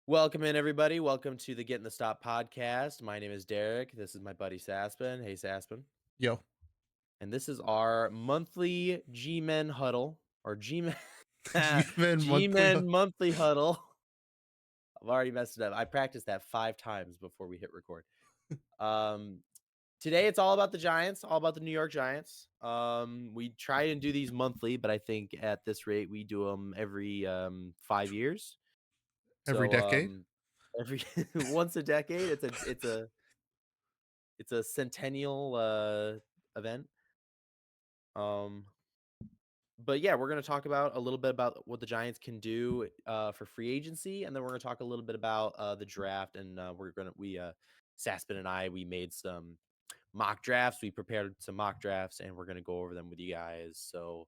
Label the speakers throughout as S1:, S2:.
S1: Welcome in, everybody. Welcome to the GettingDaStop podcast. My name is Derek. This is my buddy Saspin. Hey, Saspin.
S2: Yo,
S1: And this is our monthly G-Men Huddle or G-Men
S2: G-Men Monthly
S1: G-Men Monthly Huddle. I've already messed it up. I practiced that 5 times before we hit record. Um, Today it's all about the Giants, all about the New York Giants. We try and do these monthly, but I think at this rate we do them every 5 years.
S2: every
S1: So
S2: decade.
S1: every once a decade, it's a centennial event. Um, but yeah, we're gonna talk about a little bit about what the Giants can do for free agency, and then we're gonna talk a little bit about the draft. And Saspin and I, we made some mock drafts. We prepared some mock drafts, and we're gonna go over them with you guys. So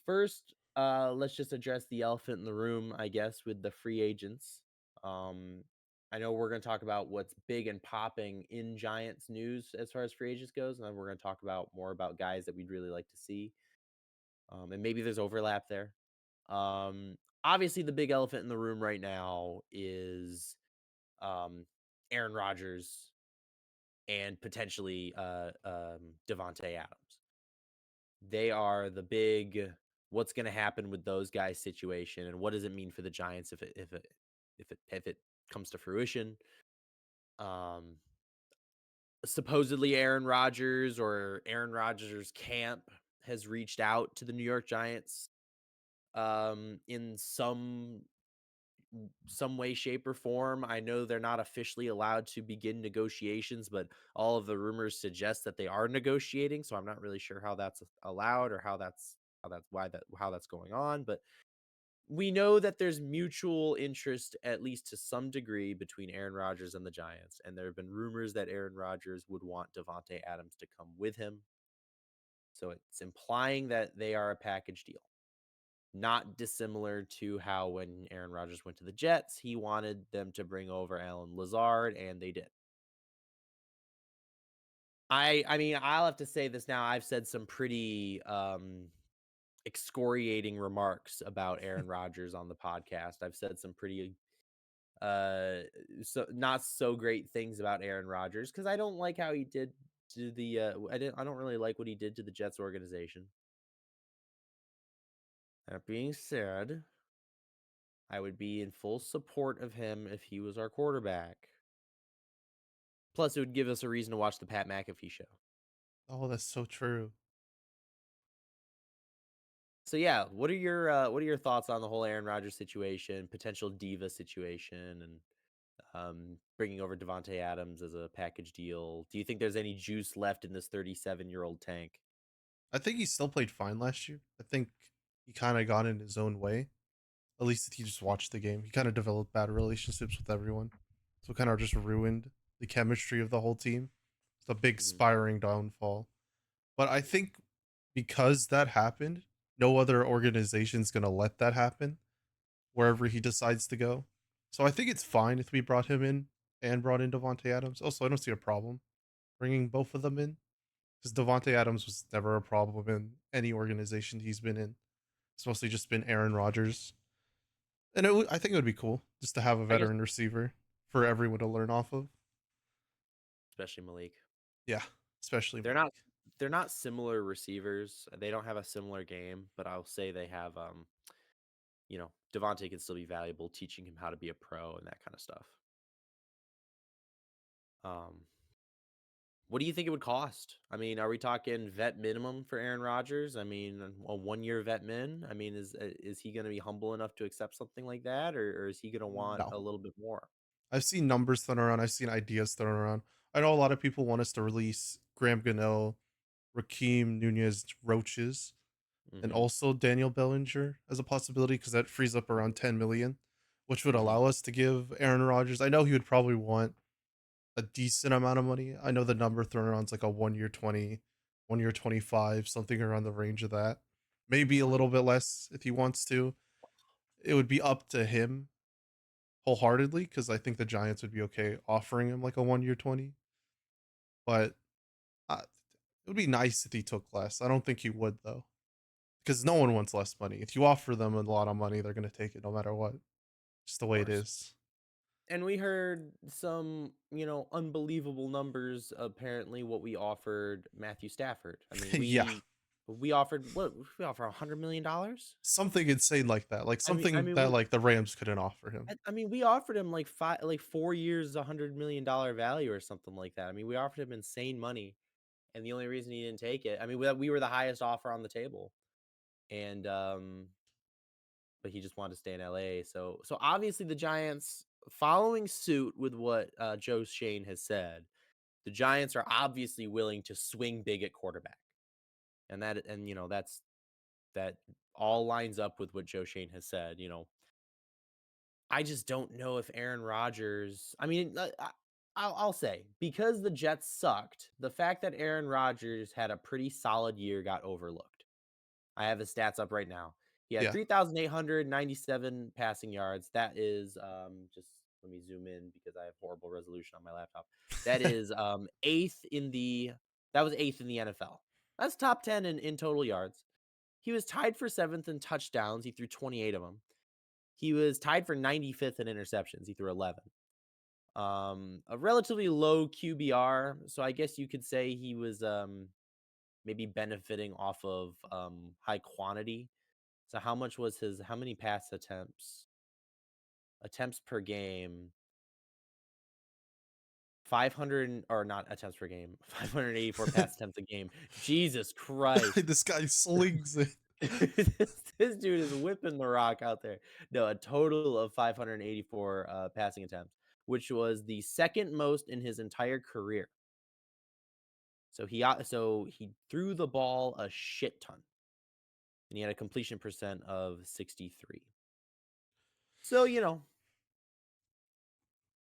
S1: first, let's just address the elephant in the room, I guess, with the free agents. Um, I know we're going to talk about what's big and popping in Giants news as far as free agents goes, and then we're going to talk about more about guys that we'd really like to see. And maybe there's overlap there. Um, Obviously, the big elephant in the room right now is um, Aaron Rodgers and potentially Devontae Adams. They are the big what's going to happen with those guys situation, and what does it mean for the Giants if it comes to fruition. Um Supposedly Aaron Rodgers camp has reached out to the New York Giants in some way, shape, or form. I know they're not officially allowed to begin negotiations, but all of the rumors suggest that they are negotiating. So I'm not really sure how that's allowed or how that's going on. But we know that there's mutual interest, at least to some degree, between Aaron Rodgers and the Giants. And there have been rumors that Aaron Rodgers would want Devontae Adams to come with him. So it's implying that they are a package deal. Not dissimilar to how when Aaron Rodgers went to the Jets, he wanted them to bring over Alan Lazard, and they did. I mean, I'll have to say this now. I've said some pretty excoriating remarks about Aaron Rodgers on the podcast. I've said some pretty uh so not so great things about Aaron Rodgers because I don't like how he did to the I don't really like what he did to the Jets organization. That being said, I would be in full support of him if he was our quarterback. Plus, it would give us a reason to watch the Pat McAfee show.
S2: Oh, that's so true.
S1: So yeah, what are your thoughts on the whole Aaron Rodgers situation, potential diva situation, and bringing over Devonte Adams as a package deal? Do you think there's any juice left in this 37-year-old tank?
S2: I think he still played fine last year. I think he kind of got in his own way. At least if you just watched the game, he kind of developed bad relationships with everyone, so kind of just ruined the chemistry of the whole team. It's a big
S1: Hmm.
S2: spiraling downfall. But I think because that happened, no other organization's gonna let that happen wherever he decides to go. So I think it's fine if we brought him in and brought in Devontae Adams. Also, I don't see a problem bringing both of them in because Devonte Adams was never a problem in any organization he's been in. It's mostly just been Aaron Rodgers, and I think it would be cool just to have a
S1: I guess,
S2: veteran receiver for everyone to learn off of.
S1: especially Malik.
S2: Yeah, especially
S1: They're
S2: Malik.
S1: not they're not similar receivers. They don't have a similar game, but I'll say they have Devontae can still be valuable teaching him how to be a pro and that kind of stuff. Um what do you think it would cost? I mean, are we talking vet minimum for Aaron Rodgers? I mean, a 1 year vet min? I mean, is he going to be humble enough to accept something like that, or is he going to want
S2: No,
S1: a little bit more?
S2: I've seen numbers thrown around. I've seen ideas thrown around. I know a lot of people want us to release Graham Gano, Raheem Nunez Roaches, and
S1: Hmm.
S2: also Daniel Bellinger as a possibility because that frees up around 10 million, which would
S1: Hmm.
S2: allow us to give Aaron Rodgers. I know he would probably want a decent amount of money. I know the number thrown around is like a 1 year 20, 1 year 25, something around the range of that. Maybe a little bit less if he wants to. It would be up to him wholeheartedly because I think the Giants would be okay offering him like a 1 year 20. But it would be nice if he took less. I don't think he would though because no one wants less money. If you offer them a lot of money, they're going to take it no matter what. Just the
S1: of
S2: way it
S1: course.
S2: is.
S1: And we heard some, unbelievable numbers. Apparently, what we offered Matthew Stafford. I mean,
S2: Yeah.
S1: we offered what we offer $100 million.
S2: Something insane like that. Like
S1: I
S2: something
S1: mean,
S2: that like the Rams couldn't offer him.
S1: I mean, we offered him like 4 years, $100 million value or something like that. I mean, we offered him insane money, and the only reason he didn't take it, I mean, we were the highest offer on the table, and but he just wanted to stay in LA. So obviously the Giants, following suit with what Joe Shane has said, the Giants are obviously willing to swing big at quarterback, that all lines up with what Joe Shane has said. I just don't know if Aaron Rodgers. I mean, I'll say, because the Jets sucked, the fact that Aaron Rodgers had a pretty solid year got overlooked. I have his stats up right now. He had
S2: Yeah.
S1: 3,897 passing yards. That is, just let me zoom in because I have horrible resolution on my laptop. That is that was eighth in the NFL. That's top 10 in total yards. He was tied for seventh in touchdowns. He threw 28 of them. He was tied for 95th in interceptions. He threw 11. A relatively low QBR. So I guess you could say he was maybe benefiting off of high quantity. So how many pass attempts per game? 500, or not attempts per game, 584 pass attempts a game. Jesus Christ.
S2: This guy slings it.
S1: This dude is whipping the rock out there. No, a total of 584 passing attempts, which was the second most in his entire career. So he threw the ball a shit ton, and he had a completion percent of 63. So,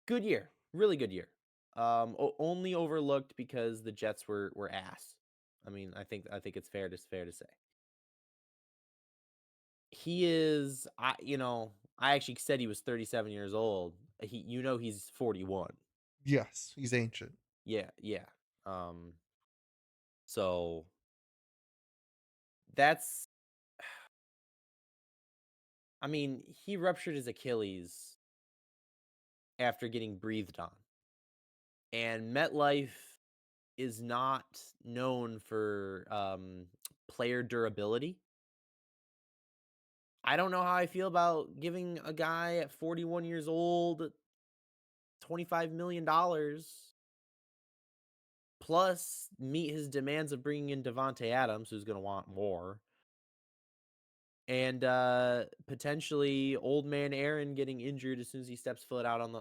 S1: good year, really good year. Only overlooked because the Jets were ass. I mean, I think it's fair to say. He is I actually said he was 37 years old. He's 41.
S2: Yes, he's ancient.
S1: Yeah, yeah. Um so that's I mean, he ruptured his Achilles after getting breathed on. And MetLife is not known for player durability. I don't know how I feel about giving a guy at 41 years old $25 million plus meet his demands of bringing in Devonte Adams, who's going to want more, and potentially old man Aaron getting injured as soon as he steps foot out on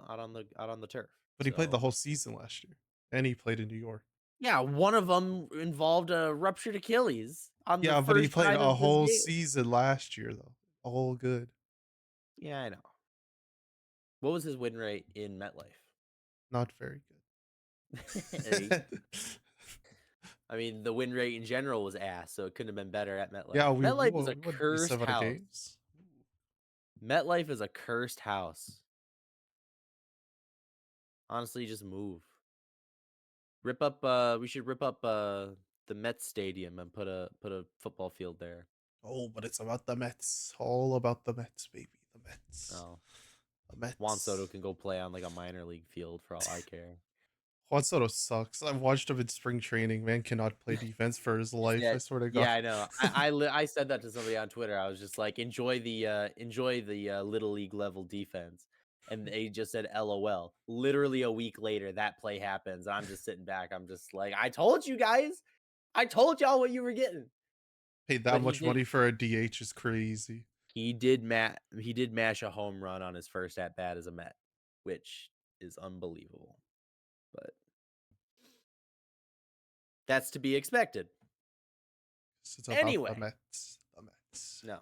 S1: the turf.
S2: But he played the
S1: So
S2: whole season last year. And he played in New York.
S1: yeah, one of them involved a ruptured Achilles on the
S2: Yeah, but he
S1: first
S2: played
S1: drive
S2: a
S1: of this
S2: whole
S1: game.
S2: season last year though. All good.
S1: Yeah, I know. What was his win rate in MetLife?
S2: Not very
S1: Hey,
S2: good.
S1: I mean, the win rate in general was ass, so it couldn't have been better at MetLife.
S2: Yeah,
S1: MetLife is a
S2: we won at least
S1: cursed
S2: 7
S1: house.
S2: games.
S1: MetLife is a cursed house. Honestly, just move. We should rip up the Mets stadium and put a football field there.
S2: Oh, but it's about the Mets. All about the Mets, baby. The Mets.
S1: Oh,
S2: The
S1: Juan Soto
S2: Mets.
S1: can go play on like a minor league field for all I care.
S2: Juan Soto sucks. I've watched him in spring training. Man cannot play defense for his life.
S1: Yeah,
S2: I swear to God.
S1: yeah, I know. I said that to somebody on Twitter. I was just like, enjoy the little league level defense, and they just said LOL. Literally a week later, that play happens. I'm just sitting back. I'm just like, I told you guys. I told y'all what you were getting.
S2: Paid
S1: But
S2: that much money for a DH is crazy.
S1: he did mash a home run on his first at bat as a Met, which is unbelievable. But that's to be expected.
S2: It's about the
S1: Anyway,
S2: Mets. The Mets.
S1: no,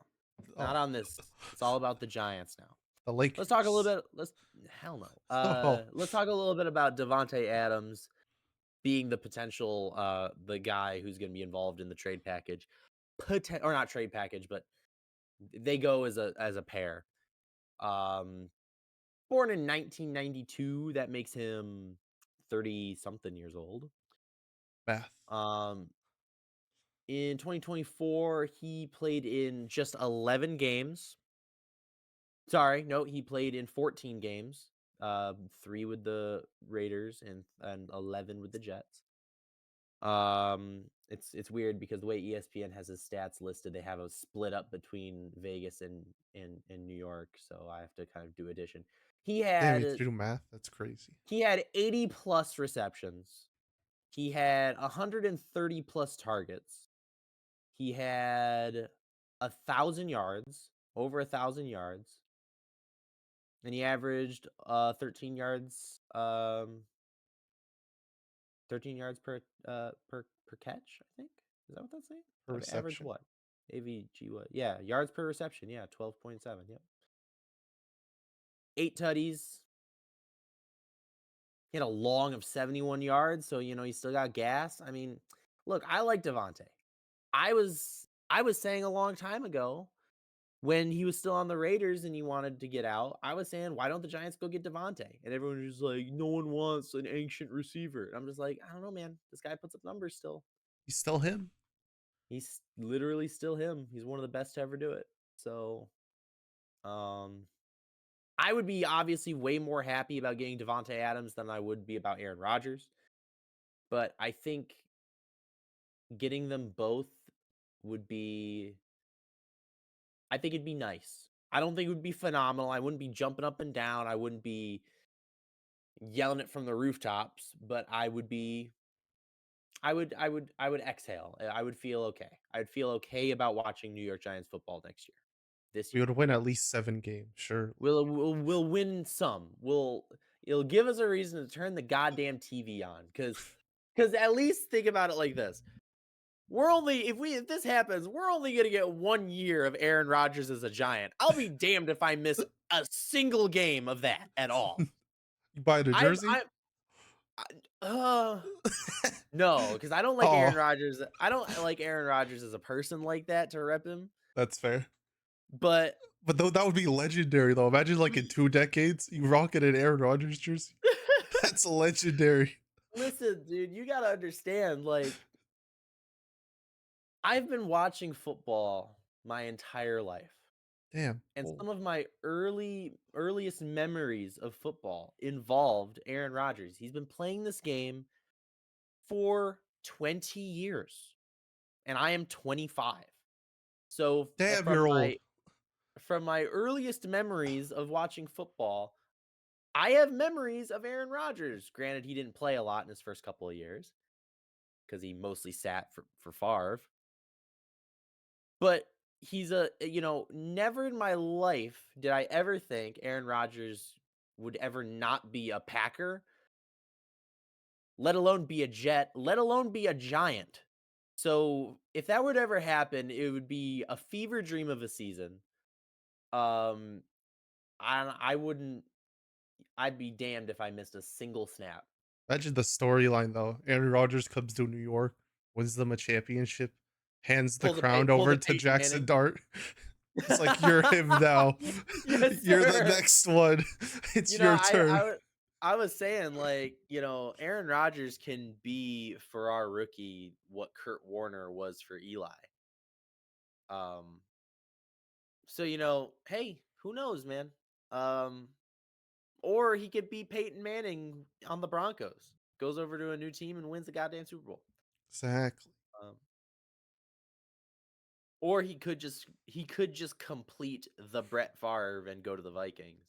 S2: Oh,
S1: not on this. It's all about the Giants now.
S2: the
S1: Let's talk a little
S2: Lakers.
S1: bit. Hell no.
S2: Oh,
S1: Let's talk a little bit about Devonte Adams being the potential, the guy who's going to be involved in the trade package, or not trade package, but they go as a pair. Um, Born in 1992, that makes him 30 something years old.
S2: math.
S1: Um, in 2024, he played in just 11 games, Sorry, no, he played in 14 games, 3 with the Raiders and 11 with the Jets. It's weird because the way ESPN has his stats listed, they have a split up between Vegas and New York, so I have to kind of do addition. He
S2: Damn, you
S1: had
S2: have to do math. That's crazy.
S1: he had 80 plus receptions. He had 130 plus targets. He had 1,000 yards, over 1,000 yards, and he averaged 13 yards per catch, I think. Is that what that's saying?
S2: For
S1: Average
S2: reception.
S1: what? AVG what? Yeah, yards per reception. Yeah, 12.7. Yep. 8 tutties. He had a long of 71 yards, so he still got gas. I mean, look, I like Devontae. I was saying a long time ago when he was still on the Raiders and he wanted to get out, I was saying, why don't the Giants go get Devontae? And everyone was just like, no one wants an ancient receiver. And I'm just like, I don't know, man. This guy puts up numbers still.
S2: He's still him.
S1: He's literally still him. He's one of the best to ever do it. So, um, I would be obviously way more happy about getting Devontae Adams than I would be about Aaron Rodgers. But I think getting them both would be, I think it'd be nice. I don't think it would be phenomenal. I wouldn't be jumping up and down. I wouldn't be yelling it from the rooftops, but I would exhale. I would feel okay. I'd feel okay about watching New York Giants football next year. This
S2: We
S1: year.
S2: would win at least 7 games, sure.
S1: We'll win some. It'll give us a reason to turn the goddamn TV on cuz at least think about it like this. We're only if this happens, we're only going to get 1 year of Aaron Rodgers as a Giant. I'll be damned if I miss a single game of that at all.
S2: You buy the jersey?
S1: I I uh no, cuz I don't like Aaron
S2: Oh,
S1: Rodgers. I don't like Aaron Rodgers as a person like that to rep him,
S2: that's fair.
S1: but
S2: But though that would be legendary though. Imagine like in 2 decades, you rocking an Aaron Rodgers jersey. That's legendary.
S1: listen, dude, you got to understand like I've been watching football my entire life.
S2: Damn.
S1: And
S2: Well,
S1: some of my earliest memories of football involved Aaron Rodgers. He's been playing this game for 20 years and I am 25. So
S2: damn, you're old.
S1: from my earliest memories of watching football, I have memories of Aaron Rodgers. Granted, he didn't play a lot in his first couple of years because he mostly sat for Favre. But never in my life did I ever think Aaron Rodgers would ever not be a Packer, let alone be a Jet, let alone be a Giant. So if that would ever happen, it would be a fever dream of a season. Um, I wouldn't. I'd be damned if I missed a single snap.
S2: Imagine the storyline though. Aaron Rodgers comes to New York, wins them a championship, hands the crown
S1: Pull
S2: over
S1: the
S2: to
S1: Peyton
S2: Jackson
S1: Manning.
S2: Dart. It's like you're him now.
S1: Yes,
S2: You're the
S1: sir.
S2: next one. It's
S1: You know,
S2: your
S1: I
S2: turn.
S1: I wa I was saying, like, Aaron Rodgers can be for our rookie what Kurt Warner was for Eli. Um, so hey, who knows, man? Um, or he could be Peyton Manning on the Broncos, goes over to a new team and wins the goddamn Super Bowl.
S2: Exactly.
S1: Um, or he could just complete the Brett Favre and go to the Vikings.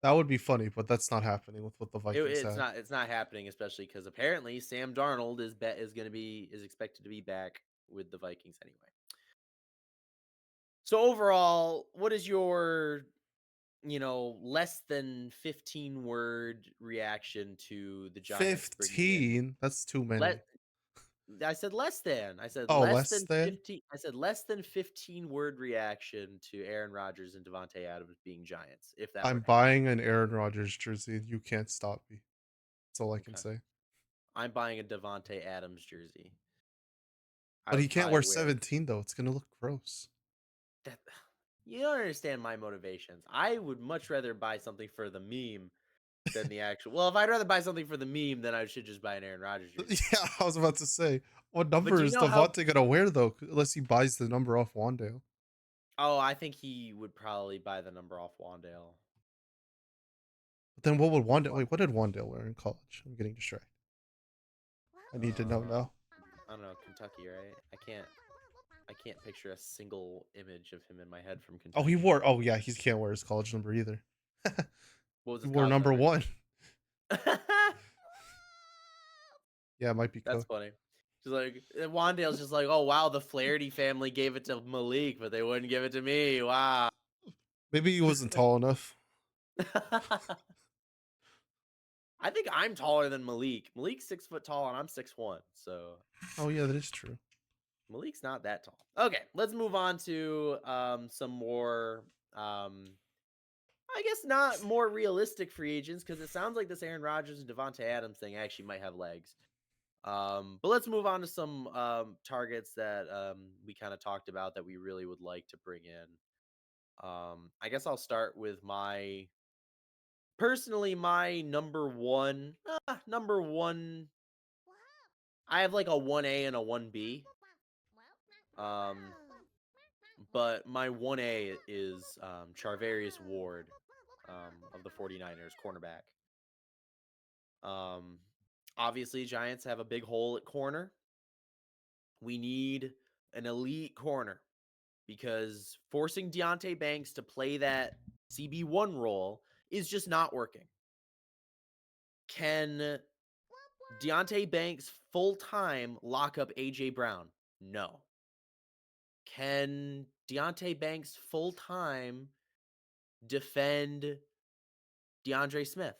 S2: That would be funny, but that's not happening with what the
S1: It,
S2: Vikings
S1: it's
S2: have.
S1: not it's not happening, especially because apparently Sam Darnold is expected to be back with the Vikings anyway. So overall, what is your less than 15 word reaction to the Giants bringing in
S2: 15? That's too
S1: let
S2: many.
S1: I said less than. I said
S2: Oh,
S1: less
S2: less
S1: than
S2: than?
S1: 15. I said less than 15 word reaction to Aaron Rodgers and Devontae Adams being Giants, if that were
S2: I'm
S1: to happen.
S2: buying an Aaron Rodgers jersey and you can't stop me. That's all I can
S1: Okay.
S2: say.
S1: I'm buying a Devontae Adams jersey. I
S2: But he
S1: would
S2: can't
S1: probably
S2: wear
S1: wear
S2: 17 though. It's gonna look gross.
S1: that. You don't understand my motivations. I would much rather buy something for the meme than the actual. Well, if I'd rather buy something for the meme, then I should just buy an Aaron Rodgers jersey.
S2: Yeah, I was about to say. What
S1: But
S2: number
S1: do you
S2: is
S1: know how
S2: Devontae gonna wear though? Unless he buys the number off Wandale.
S1: Oh, I think he would probably buy the number off Wandale.
S2: But then what would Wandale?
S1: Wan-
S2: Wait, what did Wandale wear in college? I'm getting distracted. I need to know
S1: Uh,
S2: now.
S1: I don't know, Kentucky, right? I can't picture a single image of him in my head from
S2: Oh, he
S1: Kentucky.
S2: wore. Oh yeah, he can't wear his college number either.
S1: What was
S2: He
S1: his
S2: wore
S1: college
S2: number
S1: number?
S2: 1. Yeah, it might be
S1: That's
S2: Cook.
S1: funny. She's like, Wandale's just like, oh wow, the Flaherty family gave it to Malik, but they wouldn't give it to me. Wow.
S2: Maybe he wasn't tall enough.
S1: I think I'm taller than Malik. Malik's 6 foot tall and I'm 6'1". So
S2: Oh yeah, that is true.
S1: Malik's not that tall. Okay, let's move on to some more I guess not more realistic free agents because it sounds like this Aaron Rodgers and Devontae Adams thing actually might have legs. But let's move on to some targets that we kind of talked about that we really would like to bring in. I guess I'll start with my personally my number one. I have like a 1A and a 1B. Um, but my 1A is Charvarius Ward of the 49ers, cornerback. Um, obviously, Giants have a big hole at corner. We need an elite corner because forcing Deontay Banks to play that CB1 role is just not working. Can Deontay Banks full time lock up AJ Brown? No. Can Deontay Banks full time defend DeAndre Smith?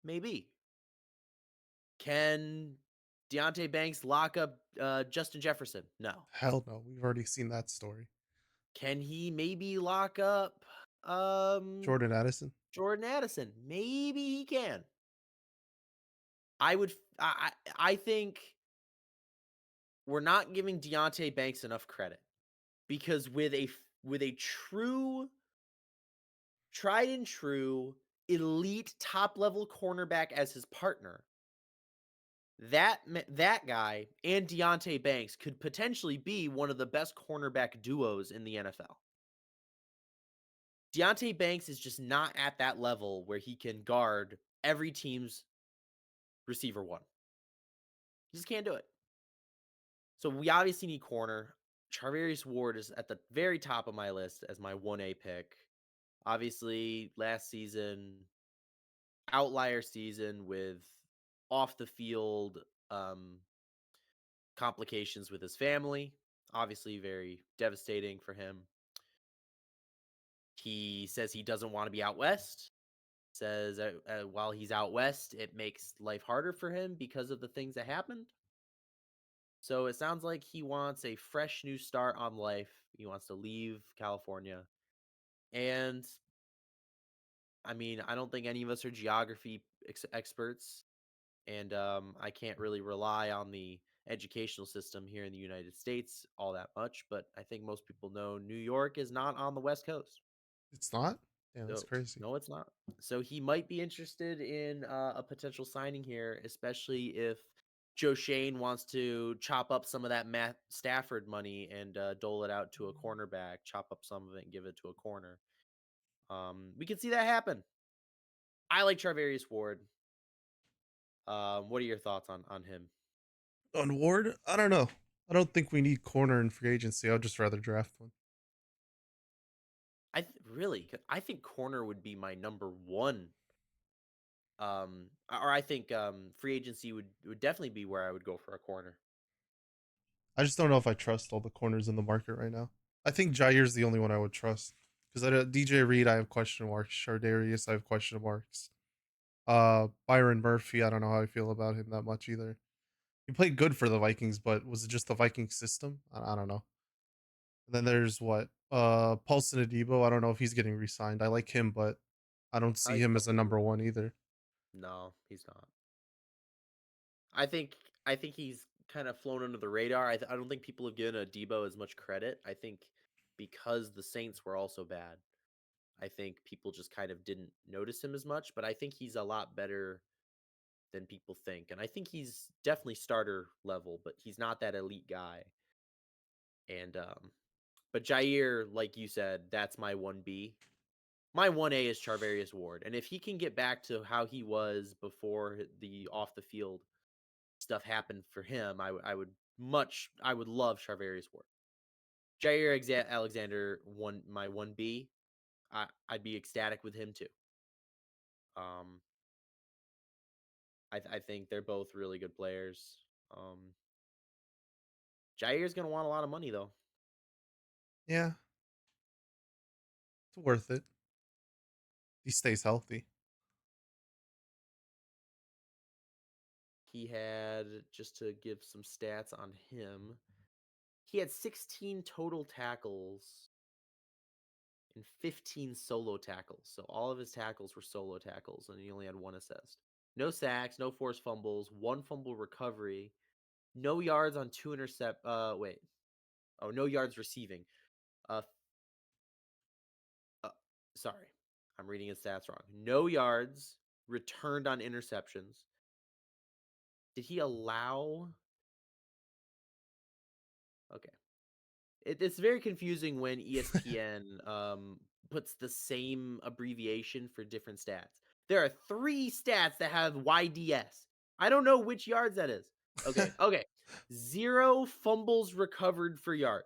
S1: Maybe. Can Deontay Banks lock up Justin Jefferson? No.
S2: Hell no, we've already seen that story.
S1: Can he maybe lock up um
S2: Jordan Addison.
S1: Jordan Addison? Maybe he can. I think we're not giving Deontay Banks enough credit because with a true tried and true elite top level cornerback as his partner, that guy and Deontay Banks could potentially be one of the best cornerback duos in the NFL. Deontay Banks is just not at that level where he can guard every team's receiver one. He just can't do it. So we obviously need corner. Charvarius Ward is at the very top of my list as my 1A pick. Obviously, last season, outlier season with off the field um, complications with his family. Obviously, very devastating for him. He says he doesn't want to be out west. Says while he's out west, it makes life harder for him because of the things that happened. So it sounds like he wants a fresh new start on life. He wants to leave California. And I mean, I don't think any of us are geography experts. And I can't really rely on the educational system here in the United States all that much. But I think most people know New York is not on the West Coast.
S2: It's not. Damn, that's
S1: So,
S2: crazy.
S1: no, it's not. So he might be interested in a potential signing here, especially if Joe Shane wants to chop up some of that Matt Stafford money and dole it out to a cornerback, chop up some of it and give it to a corner. We can see that happen. I like Charvarius Ward. What are your thoughts on him?
S2: On Ward, I don't know. I don't think we need corner in free agency. I'd just rather draft one.
S1: Really, I think corner would be my number one. Or I think free agency would definitely be where I would go for a corner.
S2: I just don't know if I trust all the corners in the market right now. I think Jair's the only one I would trust because I DJ Reed, I have question marks. Shardarius, I have question marks. Byron Murphy, I don't know how I feel about him that much either. He played good for the Vikings, but was it just the Viking system? I don't know. And then there's what? Paulson Adebo. I don't know if he's getting re-signed. I like him, but I don't
S1: I
S2: see
S1: like
S2: him as a
S1: Paulson
S2: number
S1: Adebo.
S2: one either.
S1: No, he's not. I think I think he's kind of flown under the radar. I don't think people have given Debo as much credit. I think because the Saints were also bad, I think people just kind of didn't notice him as much. But I think he's a lot better than people think, and I think he's definitely starter level, but he's not that elite guy. And But Jair, like you said, that's my 1B. My 1A is Charvarius Ward, and if he can get back to how he was before the off the field stuff happened for him, I would love Charvarius Ward. Alexander my 1B. I'd be ecstatic with him too. Um, I think they're both really good players. Jair's gonna want a lot of money though.
S2: Yeah, it's worth it. He stays healthy.
S1: He had, just to give some stats on him, he had 16 total tackles and 15 solo tackles. So all of his tackles were solo tackles, and he only had one assist. No sacks, no forced fumbles, one fumble recovery, no yards on two intercept. Wait, oh, no yards receiving. Uh, uh sorry, I'm reading his stats wrong. No yards returned on interceptions. Did he allow? Okay, it's very confusing when ESPN puts the same abbreviation for different stats. There are 3 stats that have YDS. I don't know which yards that is. Okay. 0 fumbles recovered for yards.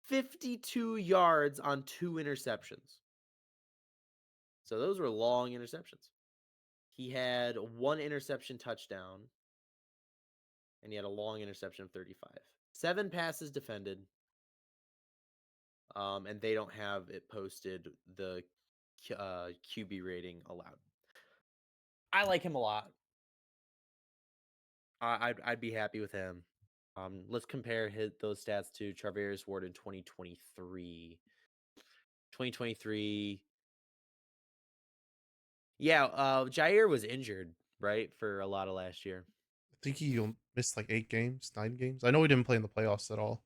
S1: 52 yards on 2 interceptions. So those were long interceptions. He had 1 interception touchdown, and he had a long interception of 35. 7 passes defended, and they don't have it posted the QB rating allowed. I like him a lot. I'd be happy with him. Let's compare those stats to Charvarius Ward in 2023. 2023. Yeah, Jair was injured, right, for a lot of last year.
S2: I think he missed like 8 games, 9 games. I know he didn't play in the playoffs at all,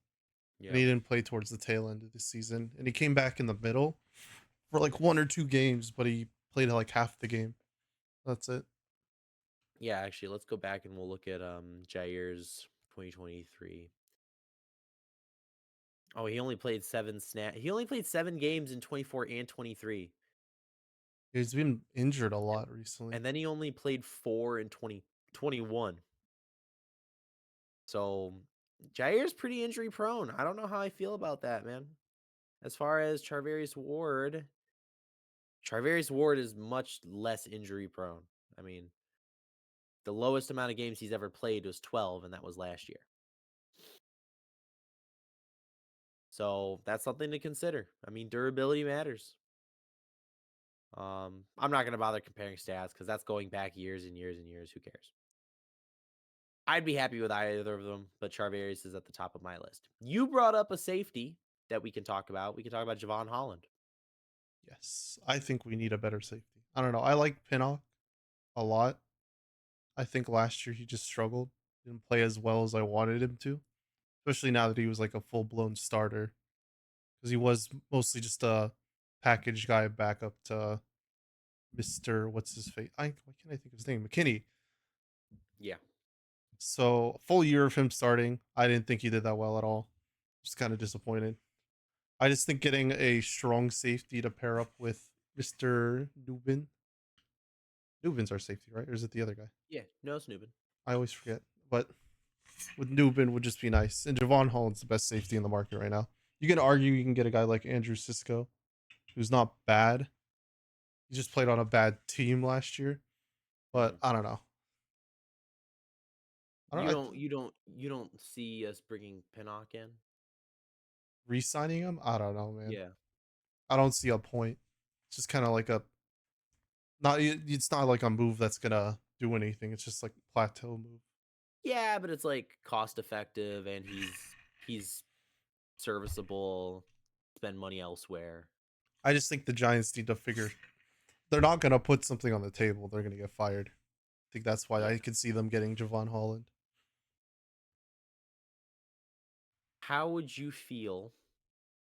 S2: and
S1: Yeah.
S2: he didn't play towards the tail end of the season. And he came back in the middle for like 1 or 2 games, but he played like half the game. That's it.
S1: Yeah, actually, let's go back and we'll look at Jair's 2023. Oh, he only played 7 He only played 7 games in 24 and 23.
S2: He's been injured a
S1: And
S2: lot recently.
S1: and then he only played 4 in 2021. So Jair's pretty injury prone. I don't know how I feel about that, man. As far as Charvarius Ward is much less injury prone. I mean, the lowest amount of games he's ever played was 12, and that was last year. So that's something to consider. I mean, durability matters. I'm not gonna bother comparing stats because that's going back years and years and years. Who cares? I'd be happy with either of them, but Charvarius is at the top of my list. You brought up a safety that we can talk about. We can talk about Javon Holland.
S2: Yes, I think we need a better safety. I don't know. I like Pinnock a lot. I think last year he just struggled, didn't play as well as I wanted him to, especially now that he was like a full blown starter, because he was mostly just a package guy backup to Mister What's his face? Why can't I think of his name? McKinney.
S1: Yeah,
S2: So a full year of him starting, I didn't think he did that well at all. Just kind of disappointed. I just think getting a strong safety to pair up with Mister Nubin. Nubin's our safety, right? Or is it the other guy?
S1: yeah, no snooping.
S2: I always forget. But with Nubin would just be nice. And Javon Holland's the best safety in the market right now. You can argue you can get a guy like Andrew Cisco, who's not bad. He just played on a bad team last year. But
S1: Mhm.
S2: I don't know. I don't know.
S1: You don't see us bringing Pinnock in.
S2: Re-signing him? I don't know, man.
S1: Yeah,
S2: I don't see a point. It's just kind of like a not. It's not like a move that's gonna do anything. It's just like plateau move.
S1: yeah, but it's like cost effective, and he's serviceable. Spend money elsewhere.
S2: I just think the Giants need to figure. They're not gonna put something on the table. They're gonna get fired. I think that's why
S1: Yeah.
S2: I could see them getting Javon Holland.
S1: How would you feel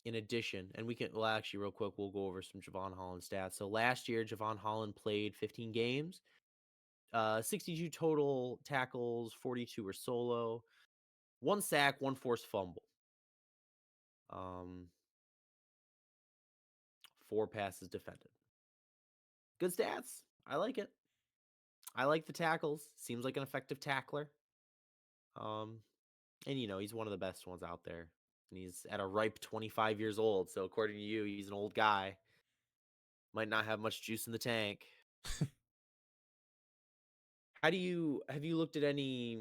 S1: in addition? And we can, well, actually, real quick, we'll go over some Javon Holland stats. So last year, Javon Holland played 15 games, 62 total tackles, 42 were solo. 1 sack, 1 forced fumble. Um, 4 passes defended. Good stats. I like it. I like the tackles. Seems like an effective tackler. Um, and he's one of the best ones out there. And he's at a ripe 25 years old. So according to you, he's an old guy. Might not have much juice in the tank. How do you have you looked at any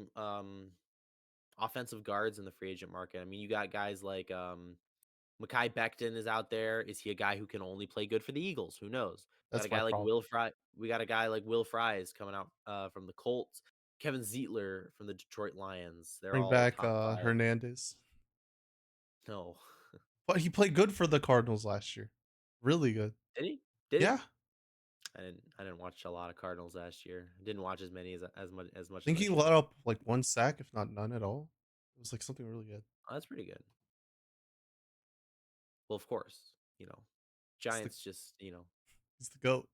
S1: offensive guards in the free agent market? I mean, you got guys like Mekhi Becton is out there. Is he a guy who can only play good for the Eagles? Who knows? Got a
S2: That's my
S1: guy like
S2: problem.
S1: Will Fry. We got a guy like Will Fries coming out from the Colts. Kevin Zietler from the Detroit Lions. They're
S2: Bring
S1: all
S2: back
S1: top five.
S2: Hernandez.
S1: No,
S2: But he played good for the Cardinals last year. Really good.
S1: did he? Did he?
S2: Yeah.
S1: I didn't watch a lot of Cardinals last year. Didn't watch as many as much
S2: I
S1: as
S2: think
S1: I
S2: he
S1: should
S2: let
S1: have.
S2: up like one sack, if not none at all. It was like something really good.
S1: Oh, that's pretty good. Well, of course,
S2: He's the
S1: Giants just
S2: he's the GOAT.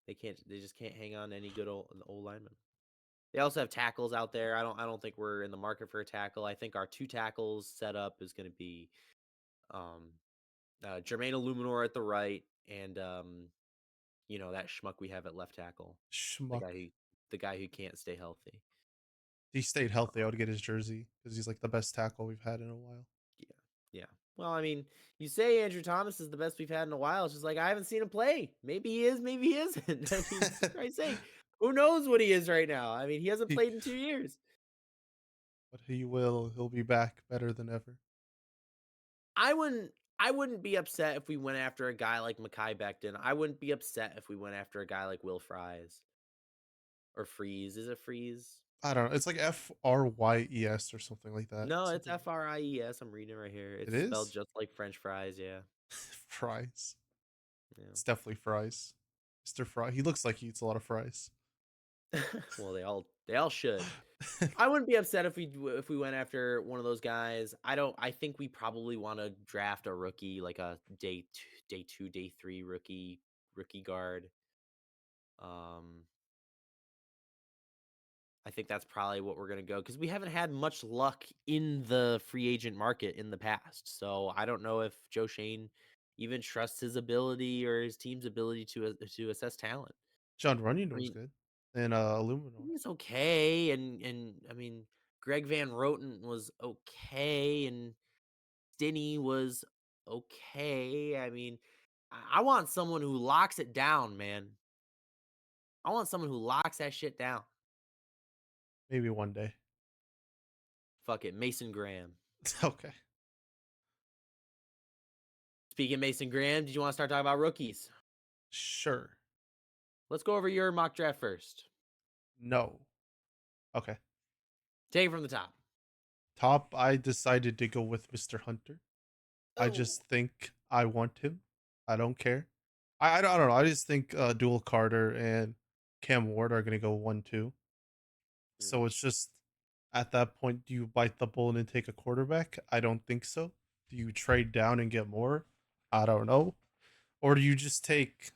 S1: they just can't hang on to any good old lineman. They also have tackles out there. I don't think we're in the market for a tackle. I think our 2 tackles setup is going to be um Jermaine Illuminor at the right and that schmuck we have at left tackle. The
S2: Schmuck.
S1: guy who the guy who can't stay healthy.
S2: If he stayed healthy, I
S1: Uh,
S2: would get his jersey because he's like the best tackle we've had in a while.
S1: yeah. Yeah. Well, I mean, you say Andrew Thomas is the best we've had in a while. It's just like I haven't seen him play. Maybe he is, maybe he isn't. I mean, for Christ's sake, who knows what he is right now? I mean, he hasn't
S2: he,
S1: played in 2 years.
S2: but he will. He'll be back better than ever.
S1: I wouldn't I wouldn't be upset if we went after a guy like Mekhi Becton. I wouldn't be upset if we went after a guy like Will Fries or Freeze. Is it Freeze?
S2: I don't know. It's like Fryes or something like that.
S1: No, it's
S2: Something.
S1: Fries. I'm reading it right here.
S2: It
S1: It's spelled
S2: is
S1: just like French fries. Yeah,
S2: fries.
S1: yeah.
S2: It's definitely fries. Mr. Fry. He looks like he eats a lot of fries.
S1: Well, they all should. I wouldn't be upset if we went after one of those guys. I don't. I think we probably want to draft a rookie, like a day two, day three rookie guard. Um, I think that's probably what we're gonna go because we haven't had much luck in the free agent market in the past. So I don't know if Joe Shane even trusts his ability or his team's ability to assess talent.
S2: John
S1: I
S2: Runyon was
S1: mean,
S2: good. And Illuminor.
S1: he's okay, and I mean, Greg Van Roten was okay, and Denny was okay. I mean, I want someone who locks it down, man. I want someone who locks that shit down.
S2: Maybe one day.
S1: Fuck it, Mason Graham.
S2: Okay.
S1: Speaking of Mason Graham, did you want to start talking about rookies?
S2: Sure.
S1: Let's go over your mock draft first.
S2: No. Okay.
S1: Take it from the top.
S2: Top, I decided to go with Mr. Hunter. I
S1: Oh.
S2: just think I want him. I don't care. I don't know. I just think Dual Carter and Cam Ward are going to go 1-2. So it's just at that point, do you bite the bullet and take a quarterback? I don't think so. Do you trade down and get more? I don't know. Or do you just take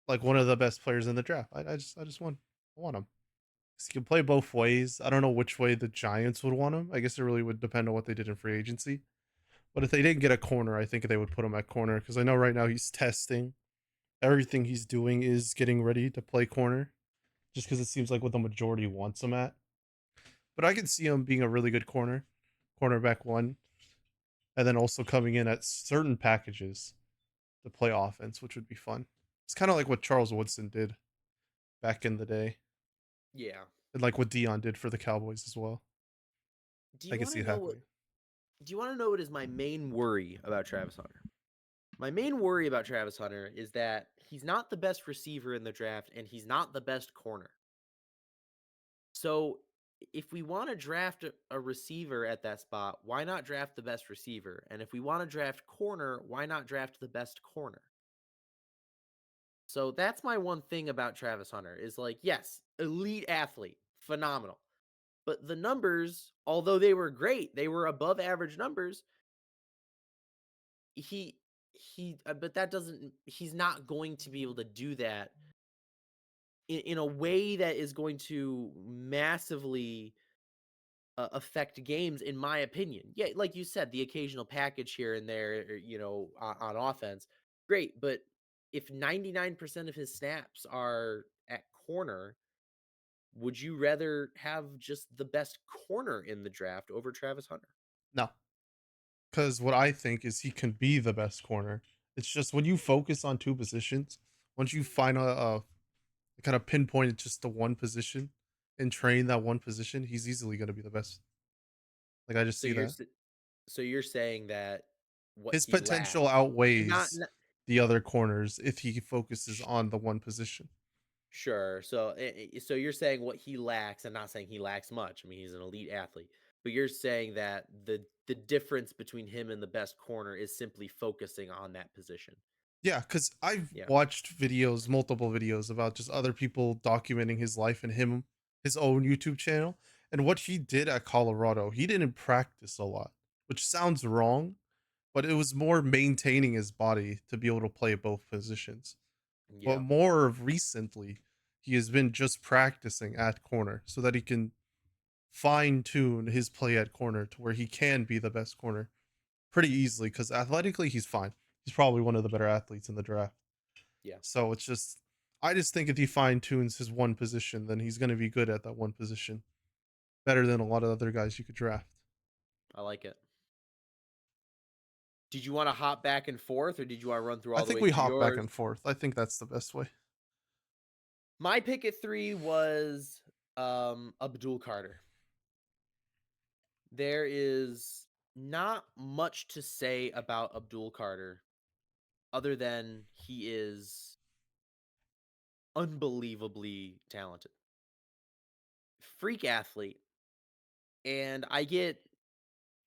S2: like one of the best players in the draft? I just want him. 'Cause he can play both ways. I don't know which way the Giants would want him. I guess it really would depend on what they did in free agency. But if they didn't get a corner, I think they would put him at corner because I know right now he's testing. Everything he's doing is getting ready to play corner, just because it seems like what the majority wants him at. But I can see him being a really good cornerback one, and then also coming in at certain packages to play offense, which would be fun. It's kind of like what Charles Woodson did back in the day,
S1: Yeah.
S2: and like what Dion did for the Cowboys as well.
S1: Do
S2: I
S1: you
S2: can
S1: want
S2: see
S1: to
S2: it
S1: know what?
S2: happening.
S1: Do you want to know what is my main worry about Travis Hunter? My main worry about Travis Hunter is that he's not the best receiver in the draft and he's not the best corner. So if we want to draft a receiver at that spot, why not draft the best receiver? And if we want to draft corner, why not draft the best corner? So that's my one thing about Travis Hunter is like, yes, elite athlete, phenomenal. But the numbers, although they were great, they were above average numbers. But that doesn't, he's not going to be able to do that in a way that is going to massively affect games, in my opinion. Yeah, like you said, the occasional package here and there, on offense, great. But if 99% of his snaps are at corner, would you rather have just the best corner in the draft over Travis Hunter?
S2: No, because what I think is he can be the best corner. It's just when you focus on two positions, once you find a kind of pinpoint it just to one position and train that one position, he's easily going to be the best. Like I just
S1: So
S2: see
S1: you're
S2: that
S1: s- so you're saying that what
S2: his
S1: he lacks,
S2: potential
S1: not,
S2: outweighs
S1: not
S2: the other corners if he focuses on the one position.
S1: sure. So, so you're saying what he lacks, and not saying he lacks much. I mean, he's an elite athlete, but you're saying that the difference between him and the best corner is simply focusing on that position.
S2: Yeah, because I've
S1: Yeah.
S2: watched videos, multiple videos about just other people documenting his life and him, his own YouTube channel. And what he did at Colorado, he didn't practice a lot, which sounds wrong, but it was more maintaining his body to be able to play both positions. But
S1: Yeah.
S2: more of recently, he has been just practicing at corner so that he can fine tune his play at corner to where he can be the best corner pretty easily because athletically, he's fine. He's probably one of the better athletes in the draft.
S1: Yeah.
S2: So it's just I just think if he fine tunes his one position, then he's gonna be good at that one position. Better than a lot of other guys you could draft.
S1: I like it. Did you want to hop back and forth, or did you want to run through
S2: I
S1: all the
S2: think
S1: way
S2: we
S1: through
S2: hop back
S1: yours?
S2: and forth. I think that's the best way.
S1: My pick at 3 was Abdul Carter. There is not much to say about Abdul Carter other than he is unbelievably talented. Freak athlete, and I get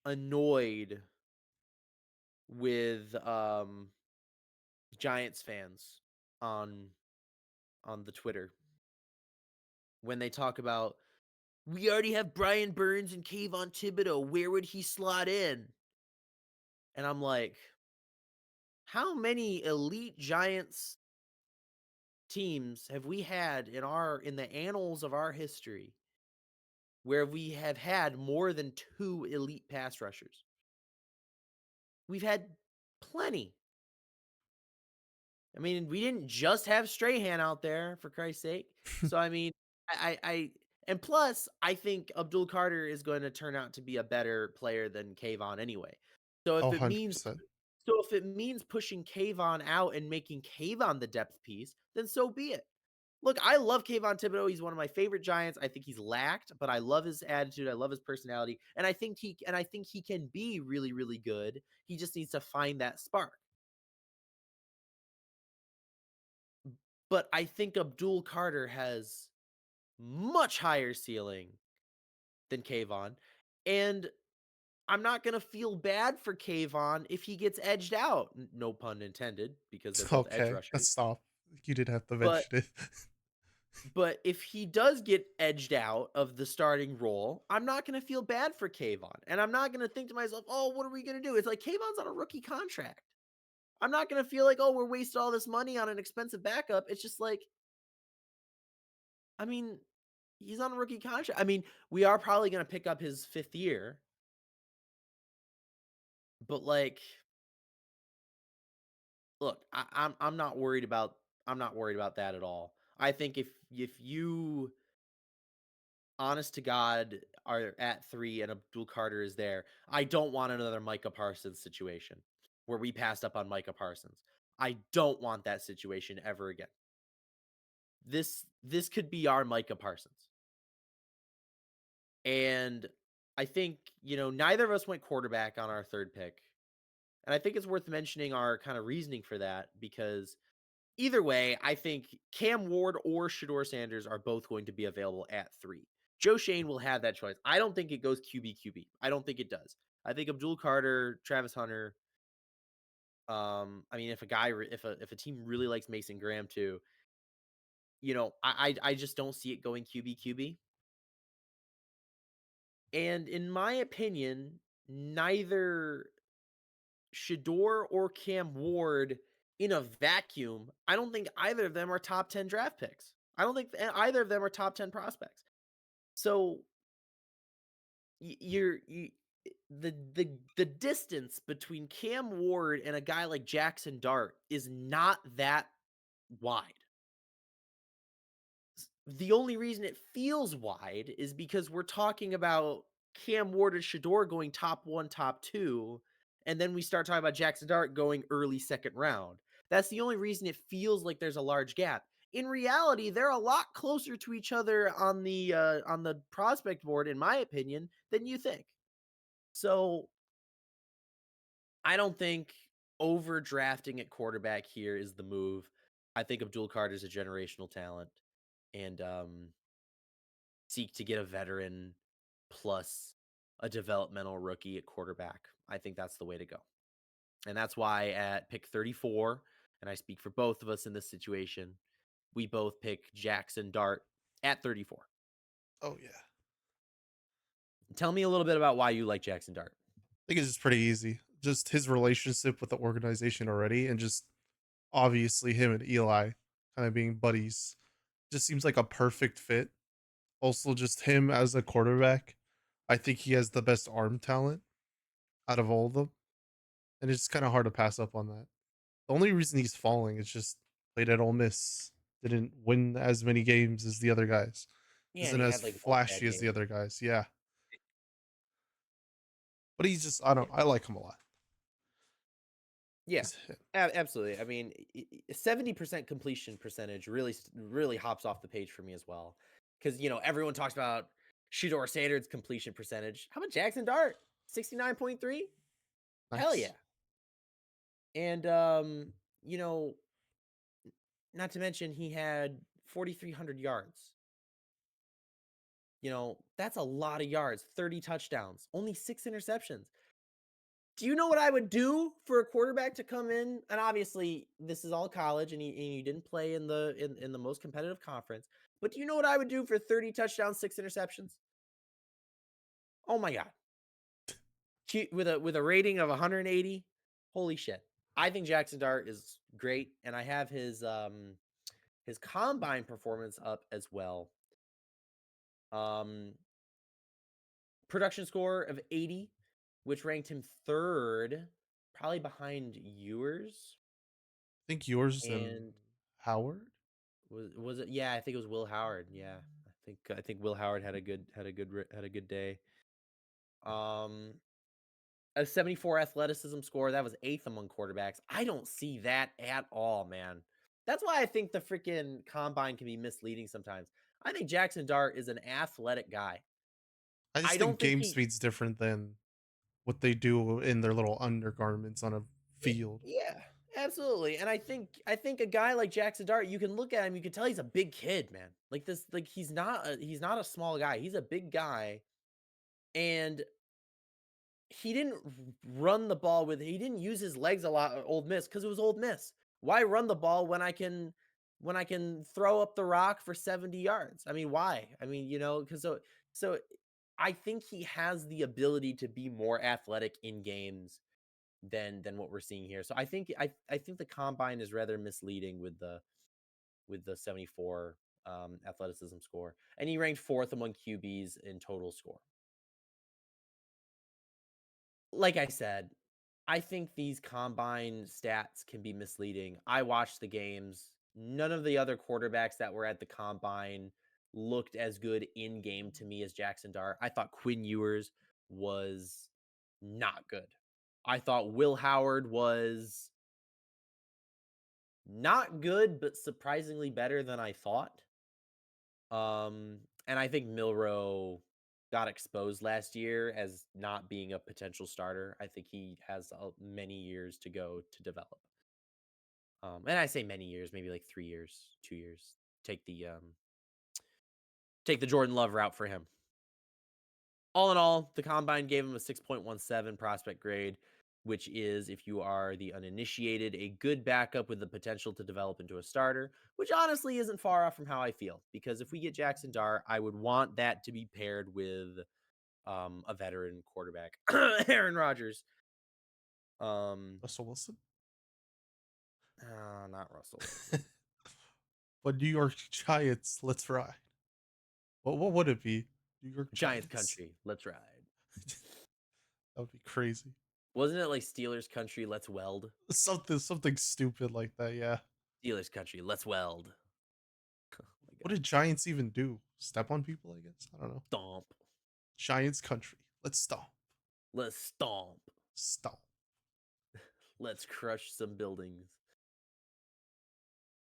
S1: annoyed with Giants fans on the Twitter when they talk about, we already have Brian Burns and Kayvon Thibodeau. Where would he slot in? And I'm like, how many elite Giants teams have we had in the annals of our history where we have had more than 2 elite pass rushers? We've had plenty. I mean, we didn't just have Strahan out there, for Christ's sake. So I mean, and plus, I think Abdul Carter is going to turn out to be a better player than Kayvon anyway. So
S2: Oh,
S1: if it means
S2: 100%.
S1: so if it means pushing Kayvon out and making Kayvon the depth piece, then so be it. Look, I love Kayvon Thibodeau. He's one of my favorite Giants. I think he's lacked, but I love his attitude. I love his personality, and I think he can be really, really good. He just needs to find that spark. But I think Abdul Carter has much higher ceiling than Kayvon, and I'm not gonna feel bad for Kayvon if he gets edged out. No pun intended, because they're both edge
S2: Okay, let's
S1: rushers.
S2: stop. You didn't have to
S1: But
S2: mention it.
S1: if he does get edged out of the starting role, I'm not gonna feel bad for Kayvon, and I'm not gonna think to myself, "Oh, what are we gonna do?" It's like Kayvon's on a rookie contract. I'm not gonna feel like, "Oh, we're wasting all this money on an expensive backup." It's just like, I mean, he's on a rookie contract. I mean, we are probably gonna pick up his 5th year, but, like, look, I'm not worried about that at all. I think if you, honest to God, are at 3 and Abdul Carter is there, I don't want another Micah Parsons situation where we passed up on Micah Parsons. I don't want that situation ever again. This could be our Micah Parsons. And I think, neither of us went quarterback on our 3rd pick. And I think it's worth mentioning our kind of reasoning for that, because either way, I think Cam Ward or Shador Sanders are both going to be available at 3. Joe Shane will have that choice. I don't think it goes QB. I don't think it does. I think Abdul Carter, Travis Hunter. I mean, if a team really likes Mason Graham too, I just don't see it going QB. And in my opinion, neither Shador or Cam Ward in a vacuum, I don't think either of them are top 10 draft picks. I don't think either of them are top 10 prospects. So, you're the distance between Cam Ward and a guy like Jackson Dart is not that wide. The only reason it feels wide is because we're talking about Cam Ward and Shador going top 1, top 2, and then we start talking about Jackson Dart going early second round. That's the only reason it feels like there's a large gap. In reality, they're a lot closer to each other on the prospect board, in my opinion, than you think. So I don't think overdrafting at quarterback here is the move. I think Abdul Carter is a generational talent, and seek to get a veteran plus a developmental rookie at quarterback. I think that's the way to go. And that's why at pick 34, and I speak for both of us in this situation, we both pick Jackson Dart at 34.
S2: Oh yeah.
S1: Tell me a little bit about why you like Jackson Dart.
S2: I think it's just pretty easy. Just his relationship with the organization already, and just obviously him and Eli kind of being buddies. Just seems like a perfect fit. Also, just him as a quarterback. I think he has the best arm talent out of all of them. And it's kind of hard to pass up on that. The only reason he's falling is just played at Ole Miss. Didn't win as many games as the other guys.
S1: Yeah, and
S2: Isn't
S1: he
S2: as
S1: had like one bad
S2: flashy as
S1: game.
S2: the other guys. Yeah. But he's just I
S1: Yeah.
S2: don't I like him a lot.
S1: Yeah.
S2: Just him.
S1: Absolutely. I mean, 70% completion percentage really hops off the page for me as well. Cuz everyone talks about Shedeur Sanders' completion percentage. How about Jackson Dart? 69.3? Hell yeah.
S2: Nice.
S1: And you know, not to mention he had 4300 yards. That's a lot of yards, 30 touchdowns, only 6 interceptions. Do you know what I would do for a quarterback to come in? And obviously, this is all college, and he didn't play in the most competitive conference. But do you know what I would do for 30 touchdowns, 6 interceptions? Oh my god, with a rating of 180, holy shit! I think Jackson Dart is great, and I have his combine performance up as well. Um, Production score of 80, which ranked him third, probably behind Ewers.
S2: I think yours and
S1: And
S2: Howard.
S1: was it? Yeah, I think it was Will Howard. Yeah, I think Will Howard had a good day. Um, a 74 athleticism score that was eighth among quarterbacks. I don't see that at all, man. That's why I think the freaking combine can be misleading sometimes. I think Jackson Dart is an athletic guy.
S2: I just
S1: I
S2: think
S1: don't think
S2: game
S1: he.
S2: speed's different than what they do in their little undergarments on a field.
S1: Yeah, absolutely. And I think a guy like Jackson Dart, you can look at him, you can tell he's a big kid, man. Like he's not a small guy. He's a big guy, and he didn't run the ball he didn't use his legs a lot at Old Miss because it was Old Miss. Why run the ball when I can throw up the rock for 70 yards? I mean, why? I mean, because so I think he has the ability to be more athletic in games than what we're seeing here. So I think the combine is rather misleading with the 74 athleticism score, and he ranked fourth among QBs in total score. Like I said, I think these combine stats can be misleading. I watched the games. None of the other quarterbacks that were at the combine looked as good in game to me as Jackson Dart. I thought Quinn Ewers was not good. I thought Will Howard was not good, but surprisingly better than I thought. And I think Milrow got exposed last year as not being a potential starter. I think he has many years to go to develop. And I say many years, maybe like 3 years, 2 years. Take the take the Jordan Love route for him. All in all, the combine gave him a 6.17 prospect grade, which is, if you are the uninitiated, a good backup with the potential to develop into a starter, which honestly isn't far off from how I feel. Because if we get Jackson Dart, I would want that to be paired with a veteran quarterback, Aaron Rodgers.
S2: Russell Wilson.
S1: Not Russell Wilson.
S2: But New York Giants, let's ride. What would it be? New York
S1: Giants
S2: Giants.
S1: country, let's ride.
S2: That would be crazy.
S1: Wasn't it like Steelers country, let's weld?
S2: Something stupid like that. Yeah.
S1: Steelers country, let's weld. Oh my
S2: What
S1: god.
S2: did Giants even do? Step on people? I guess I don't know.
S1: Stomp.
S2: Giants country. Let's stomp.
S1: Let's stomp.
S2: Stomp.
S1: Let's crush some buildings.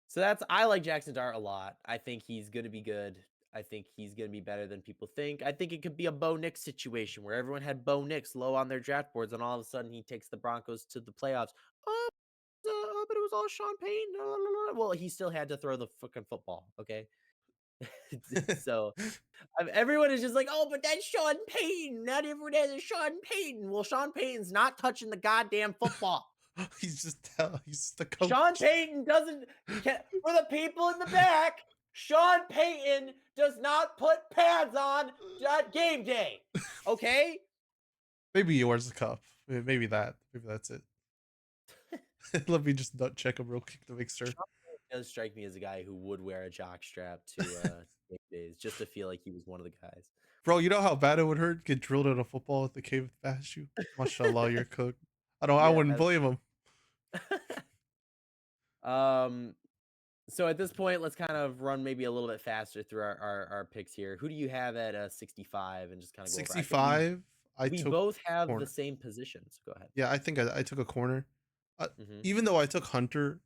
S1: So that's I like Jackson Dart a lot. I think he's gonna be good. I think he's gonna be better than people think. I think it could be a Bo Nix situation where everyone had Bo Nix low on their draft boards, and all of a sudden he takes the Broncos to the playoffs. Oh, but it was all Sean Payton. La, la, la, la." Well, he still had to throw the fucking football. Okay, so everyone is just like, "Oh, but that's Sean Payton. Not everyone has a Sean Payton." Well, Sean Payton's not touching the goddamn football.
S2: He's just the
S1: Sean
S2: coach.
S1: Payton doesn't for the people in the back. Sean Payton does not put pads on at game day. Okay?
S2: Maybe he wears the cup. Maybe that. Maybe that's it. Let me just nut check him real quick to make sure.
S1: Sean Payton does strike me as a guy who would wear a jock strap to game days just to feel like he was one of the guys.
S2: Bro, you know how bad it would hurt? Get drilled in a football at the cave past you. Mashallah, you're cooked. I
S1: Yeah.
S2: wouldn't blame him.
S1: um so at this point, let's kind of run maybe a little bit faster through our picks here. Who do you have at 65 and just kind of go over? I think
S2: 65, I
S1: we
S2: took
S1: both have the
S2: corner.
S1: same positions. Go ahead.
S2: Yeah, I think I took a corner. Uh,
S1: Hmm.
S2: Even though I took Hunter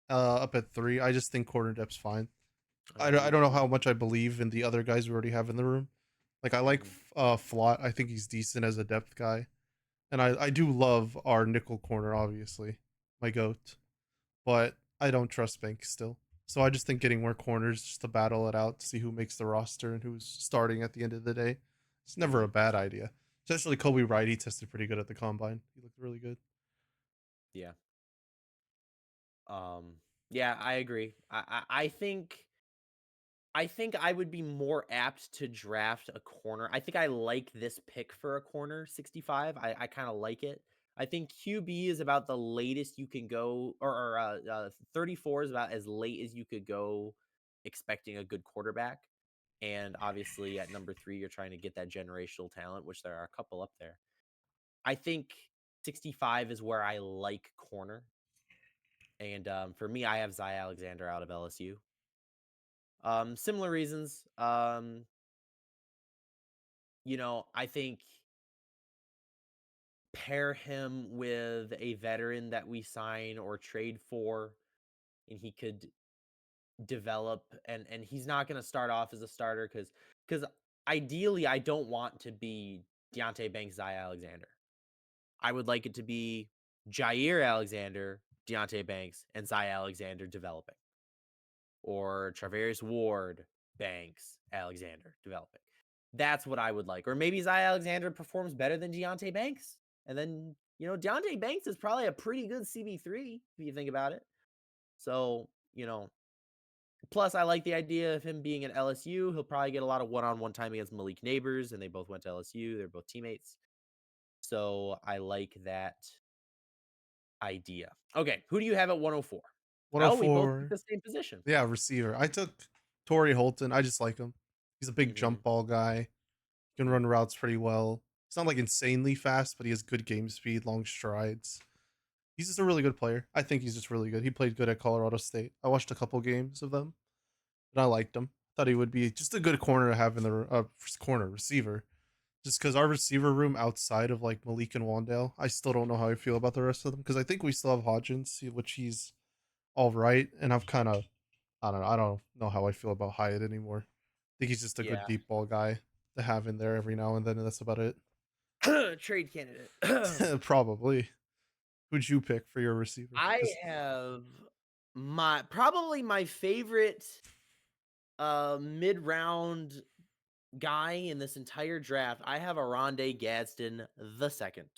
S2: up at 3, I just think corner depth's fine.
S1: I agree
S2: I
S1: with
S2: don't know
S1: you.
S2: how much I believe in the other guys we already have in the room. Like I like
S1: Mhm.
S2: Flott. I think he's decent as a depth guy. And I do love our nickel corner, obviously, my goat. But I don't trust Banks still. So I just think getting more corners just to battle it out to see who makes the roster and who's starting at the end of the day. It's never a
S1: Mhm.
S2: bad idea. Especially Kobe Wright, he tested pretty good at the combine. He looked really good.
S1: Yeah. Um, yeah, I agree. I think I would be more apt to draft a corner. I think I like this pick for a corner 65. I kind of like it. I think QB is about the latest you can go, or 34 is about as late as you could go expecting a good quarterback. And obviously at number 3, you're trying to get that generational talent, which there are a couple up there. I think 65 is where I like corner. And for me, I have Zy Alexander out of LSU. Similar reasons. I think pair him with a veteran that we sign or trade for, and he could develop. And he's not going to start off as a starter because ideally, I don't want to be Deontay Banks, Zy Alexander. I would like it to be Jair Alexander, Deontay Banks, and Zy Alexander developing, or Travarius Ward, Banks, Alexander developing. That's what I would like. Or maybe Zy Alexander performs better than Deontay Banks. And then, Deontay Banks is probably a pretty good CB3 if you think about it. So, plus I like the idea of him being at LSU. He'll probably get a lot of one-on-one time against Malik Neighbors, and they both went to LSU. They're both teammates. So I like that idea. Okay, who do you have at 104? Oh, we both picked
S2: 104.
S1: the same position.
S2: Yeah, receiver. I took Torrey Holton. I just like him. He's a big
S1: Mm-hmm.
S2: jump ball guy. He can run routes pretty well. He's not like insanely fast, but he has good game speed, long strides. He's just a really good player. I think he's just really good. He played good at Colorado State. I watched a couple games of them, and I liked him. Thought he would be just a good corner to have in the corner receiver. Just because our receiver room outside of like Malik and Wandale, I still don't know how I feel about the rest of them. Because I think we still have Hodgins, which he's all right, and I've kind of I don't know. I don't know how I feel about Hyatt anymore. I think he's just a good
S1: Yeah.
S2: deep ball guy to have in there every now and then, and that's about it.
S1: Trade candidate.
S2: Probably. Who'd you pick for your receiver?
S1: I
S2: Because
S1: have probably my favorite mid-round guy in this entire draft. I have Aronde Gadsden the second.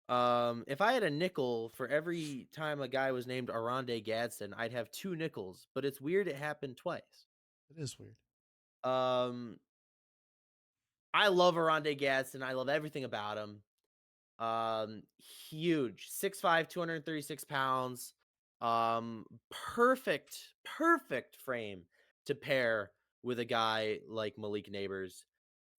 S1: If I had a nickel for every time a guy was named Aronde Gadsden, I'd have two nickels, but it's weird it happened twice.
S2: it is weird.
S1: Um I love Aronde Gadsden. I love everything about him. Huge, 6'5", 236 pounds. Perfect frame to pair with a guy like Malik Neighbors.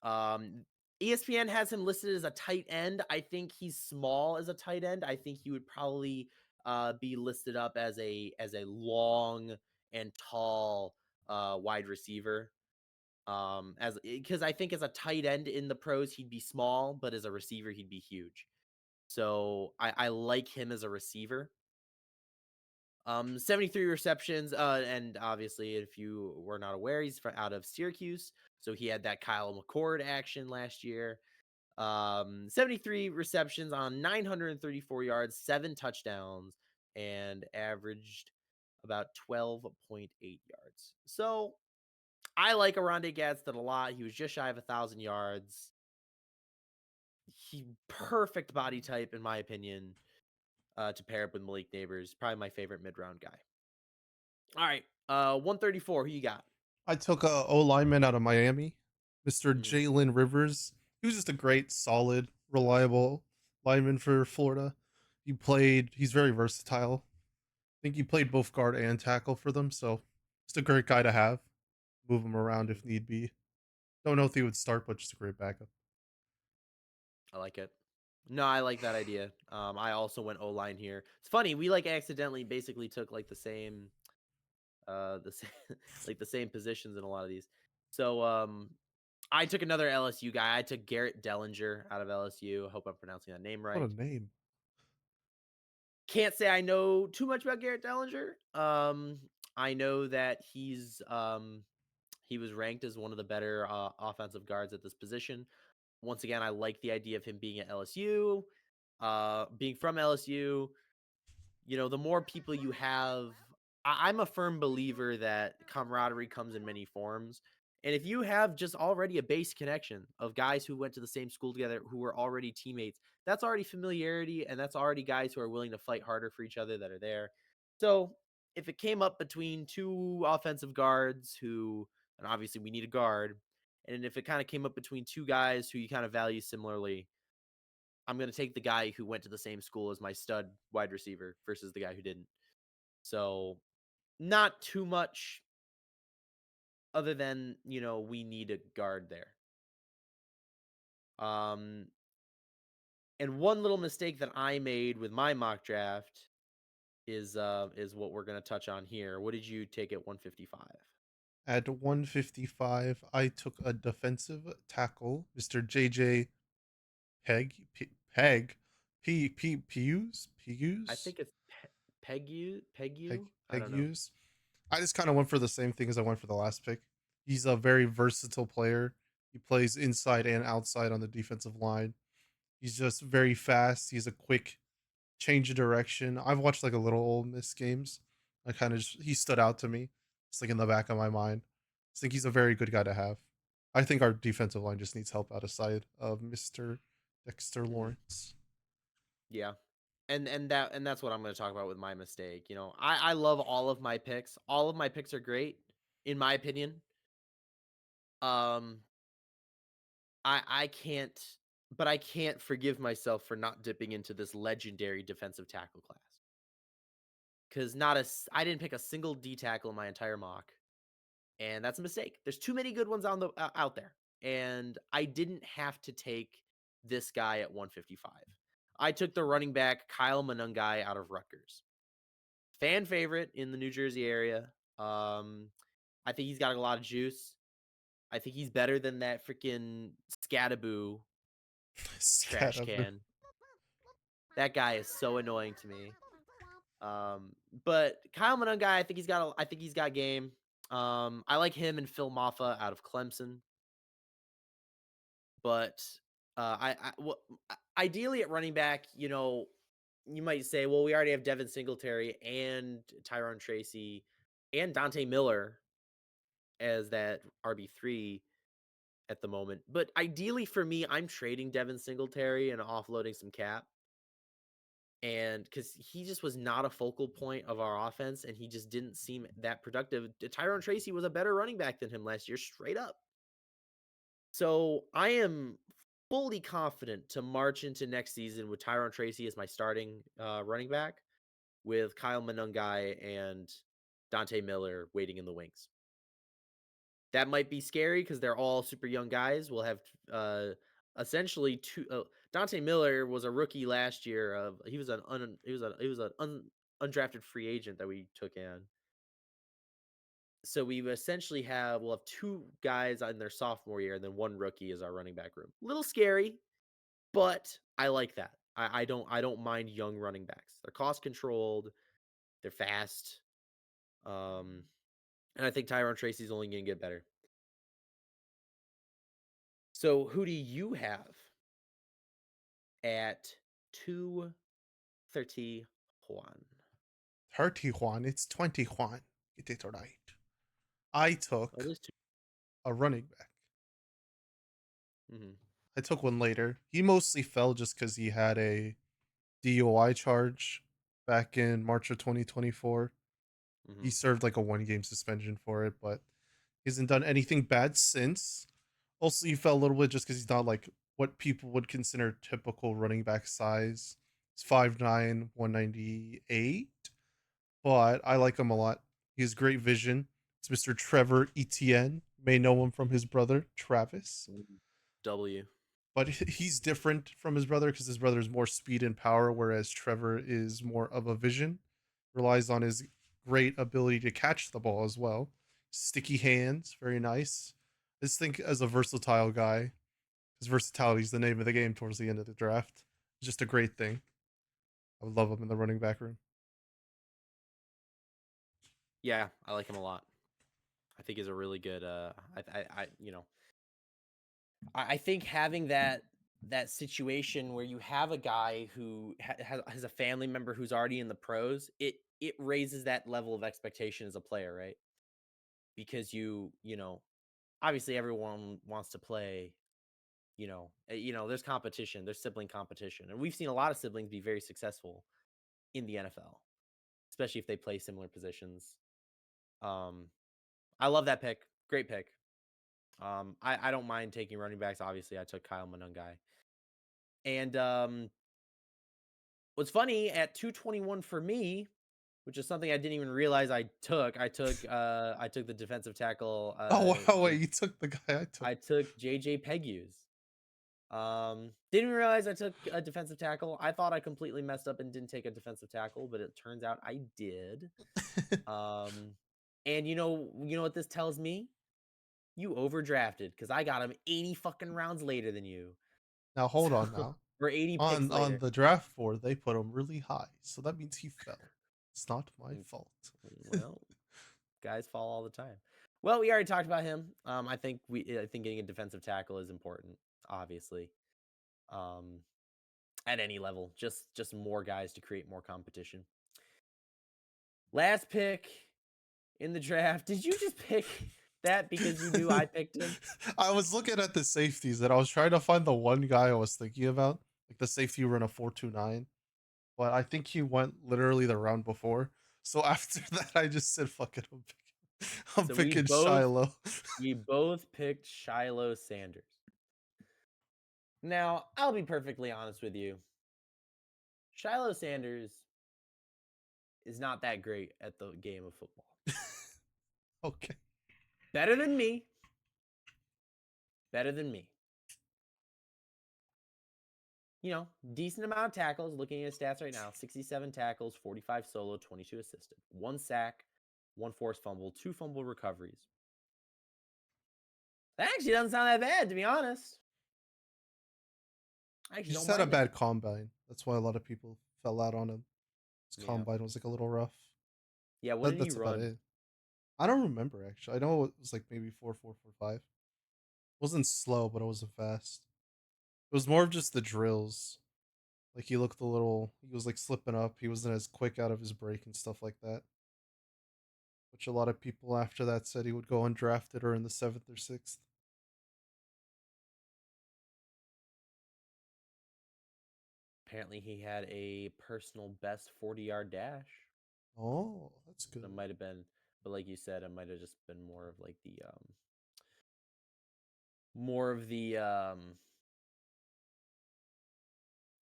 S1: Um, ESPN has him listed as a tight end. I think he's small as a tight end. I think he would probably be listed up as a long and tall wide receiver. As because I think as a tight end in the pros he'd be small, but as a receiver he'd be huge. So I like him as a receiver. 73 receptions, and obviously, if you were not aware, out of Syracuse, so he had that Kyle McCord action last year. 73 receptions on 934 yards, 7 touchdowns, and averaged about 12.8 yards. So I like Aronde Gadsden a lot. He was just shy of 1,000 yards. He perfect body type, in my opinion, to pair up with Malik Neighbors. Probably my favorite mid round guy. All right, 134. Who you got?
S2: I took a O lineman out of Miami, Mr.
S1: Mm,
S2: Jalen Rivers. He was just a great, solid, reliable lineman for Florida. He's very versatile. I think he played both guard and tackle for them, so just a great guy to have. Move him around
S1: mhm.
S2: if need be. Don't know if he would start, but just a great backup.
S1: I like it. No, I like that idea. I also went O line here. It's funny, we like accidentally basically took like the same like the same positions in a lot of these. So I took another LSU guy. I took Garrett Dellinger out of LSU. Hope I'm pronouncing that name
S2: What a
S1: right.
S2: name.
S1: Can't say I know too much about Garrett Dellinger. I know that he was ranked as one of the better offensive guards at this position. Once again, I like the idea of him being at LSU, being from LSU. You know, the more people you have, I'm a firm believer that camaraderie comes in many forms. And if you have just already a base connection of guys who went to the same school together, who were already teammates, that's already familiarity. And that's already guys who are willing to fight harder for each other that are there. So if it came up between two offensive guards and obviously we need a guard, and if it kind of came up between two guys who you kind of value similarly, I'm going to take the guy who went to the same school as my stud wide receiver versus the guy who didn't. So, not too much other than, we need a guard there. Um, and one little mistake that I made with my mock draft is what we're going to touch on here. What did you take at 155?
S2: At 155, I took a defensive tackle, Mr. JJ Peg,
S1: I
S2: Pews,
S1: think it's
S2: Peg,
S1: Pegu. I don't know.
S2: Pegus. I just kind of went for the same thing as I went for the last pick. He's a very versatile player. He plays inside and outside on the defensive line. He's just very fast. He's a quick change of direction. I've watched like a little Ole Miss games. I kind of he stood out to me. It's like in the back of my mind. I think he's a very good guy to have. I think our defensive line just needs help out aside of Mr. Dexter
S1: Mhm.
S2: Lawrence.
S1: Yeah. And that's what I'm going to talk about with my mistake. I love all of my picks. All of my picks are great in my opinion. Um I can't but I can't forgive myself for not dipping into this legendary defensive tackle class. Cuz I didn't pick a single D tackle in my entire mock, and that's a mistake. There's too many good ones out there. And I didn't have to take this guy at 155. I took the running back Kyle Monangai out of Rutgers. Fan favorite in the New Jersey area. I think he's got a lot of juice. I think he's better than that freaking Scattaboo trash
S2: Scatterbrain.
S1: can. That guy is so annoying to me. But Kyle Monangai, I think he's got game. I like him and Phil Maffa out of Clemson. But ideally at running back, you might say, well, we already have Devin Singletary and Tyrone Tracy and Dante Miller as that RB3 at the moment. But ideally for me, I'm trading Devin Singletary and offloading some cap. And because he just was not a focal point of our offense and he just didn't seem that productive. Tyrone Tracy was a better running back than him last year, straight up. So I am fully confident to march into next season with Tyrone Tracy as my starting running back, with Kyle Monangai and Dante Miller waiting in the wings. That might be scary because they're all super young guys. We'll have essentially Dante Miller was a rookie last year. He was an undrafted free agent that we took in. So we'll have two guys in their sophomore year, and then one rookie is our running back room. Little scary, but I like that. I don't mind young running backs. They're cost controlled. They're fast. Um, and I think Tyrone Tracy's only going to get better. So who do you have at 231?
S2: 30 Juan, it's 20 Juan. Get it right. I
S1: Oh,
S2: took
S1: there's two.
S2: a running back.
S1: Mm-hmm.
S2: I took one later. He mostly fell just because he had a DUI charge back in March of 2024. He
S1: Mm-hmm.
S2: served like a 1 game suspension for it, but he hasn't done anything bad since. Also, he fell a little bit just because he's not like what people would consider typical running back size. He's 5'9, 198, but I like him a lot. He has great vision. It's Mr. Trevor Etienne. You may know him from his brother, Travis.
S1: W.
S2: But he's different from his brother because his brother is more speed and power, whereas Trevor is more of a vision. Relies on his great ability to catch the ball as well. Sticky hands, very nice. I just think as a versatile guy, his versatility is the name of the game towards the end of the draft. It's just a great thing. I would love him in the running back room.
S1: Yeah, I like him a lot. I think he's a really good. I think having that situation where you have a guy who has a family member who's already in the pros, it raises that level of expectation as a player, right? Because obviously everyone wants to play. There's competition, there's sibling competition, and we've seen a lot of siblings be very successful in the NFL, especially if they play similar positions. Um, I love that pick. Great pick. I don't mind taking running backs. Obviously, I took Kyle Monungai. And what's funny at 221 for me, which is something I didn't even realize I took the defensive tackle.
S2: Oh wow, wait, you took the guy I took.
S1: I took JJ Pegues. Didn't even realize I took a defensive tackle. I thought I completely messed up and didn't take a defensive tackle, but it turns out I did. Um, and you know what this tells me? You overdrafted because I got him 80 fucking rounds later than you.
S2: Now hold on
S1: So
S2: now.
S1: or 80 picks
S2: On
S1: later.
S2: the draft board, they put him really high, so that means he fell. It's not my
S1: Mm,
S2: fault.
S1: Well, guys fall all the time. Well, we already talked about him. I think getting a defensive tackle is important, obviously. Um, at any level, just more guys to create more competition. Last pick in the draft. Did you just pick that because you knew I picked him?
S2: I was looking at the safeties and I was trying to find the one guy I was thinking about, like the safety who ran a 4.29, but I think he went literally the round before. So after that, I just said, "Fuck it, I'm
S1: So
S2: picking Shiloh."
S1: we both picked Shiloh Sanders. Now, I'll be perfectly honest with you. Shiloh Sanders is not that great at the game of football.
S2: Okay.
S1: Better than me. Better than me. Decent amount of tackles. Looking at his stats right now, 67 tackles, 45 solo, 22 assisted, one sack, one forced fumble, two fumble recoveries. That actually doesn't sound that bad, to be honest. I
S2: He
S1: actually
S2: just
S1: don't
S2: had a
S1: mind it.
S2: bad combine. That's why a lot of people fell out on him. His
S1: Yeah.
S2: combine was like a little rough.
S1: Yeah, what
S2: But
S1: did he
S2: that's about
S1: run?
S2: it. I don't remember actually. I know it was like maybe 4.4, 4.5. It wasn't slow, but it wasn't fast. It was more of just the drills. Like he looked a little. He was like slipping up. He wasn't as quick out of his break and stuff like that. Which a lot of people after that said he would go undrafted or in the 7th or 6th.
S1: Apparently, he had a personal best 40-yard dash.
S2: Oh, that's
S1: It
S2: good.
S1: might have been, but like you said, it might have just been more of the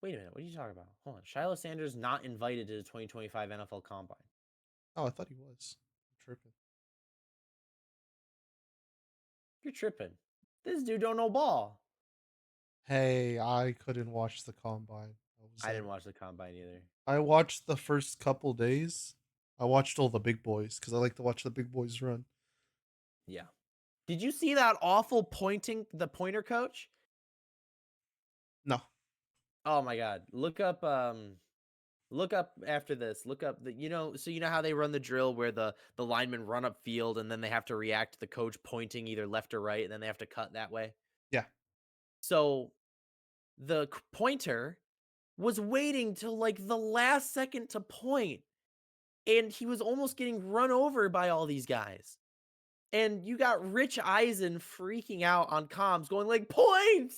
S1: wait a minute, what are you talking about? Hold on. Shiloh Sanders not invited to the 2025 NFL Combine.
S2: Oh, I thought he was. I'm tripping.
S1: You're tripping. This dude don't know ball.
S2: Hey, I couldn't watch the combine.
S1: I didn't watch the combine either.
S2: I watched the first couple days. I watched all the big boys because I like to watch the big boys run.
S1: Yeah. Did you see that awful the pointer coach?
S2: No,
S1: Oh my god. Look up after this. Look up the so you know how they run the drill where the linemen run up field and then they have to react to the coach pointing either left or right and then they have to cut that way.
S2: yeah,
S1: So the pointer was waiting till like the last second to point and he was almost getting run over by all these guys. And you got Rich Eisen freaking out on comms going like, "Point!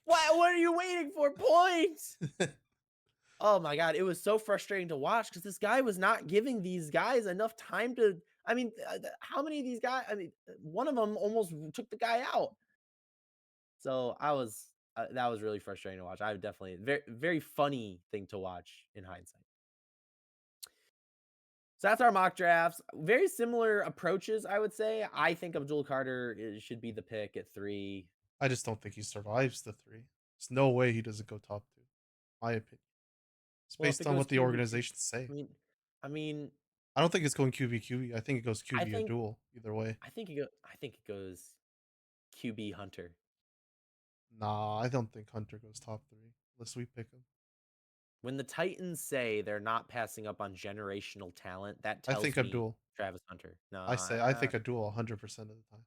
S1: What are you waiting for? Point!" Oh my god, it was so frustrating to watch because this guy was not giving these guys enough time to. I mean, how many of these guys? I mean, one of them almost took the guy out. So that was really frustrating to watch. I would definitely very funny thing to watch in hindsight. So that's our mock drafts. Very similar approaches, I would say. I think Abdul Carter should be the pick at 3.
S2: I just don't think he survives the three. There's no way he doesn't go top two. My opinion. It's
S1: Well, if
S2: based
S1: it
S2: on
S1: goes
S2: what the
S1: QB,
S2: organizations
S1: I
S2: say.
S1: mean, I mean,
S2: I don't think it's going QB QB. I think it goes
S1: I
S2: QB a
S1: think
S2: duel either way.
S1: I think it goes QB Hunter.
S2: Nah, I don't think Hunter goes top three unless we pick him.
S1: When the Titans say they're not passing up on generational talent, that
S2: I
S1: tells
S2: think
S1: me
S2: Abdul.
S1: Travis Hunter. No,
S2: I think Abdul 100% of the time.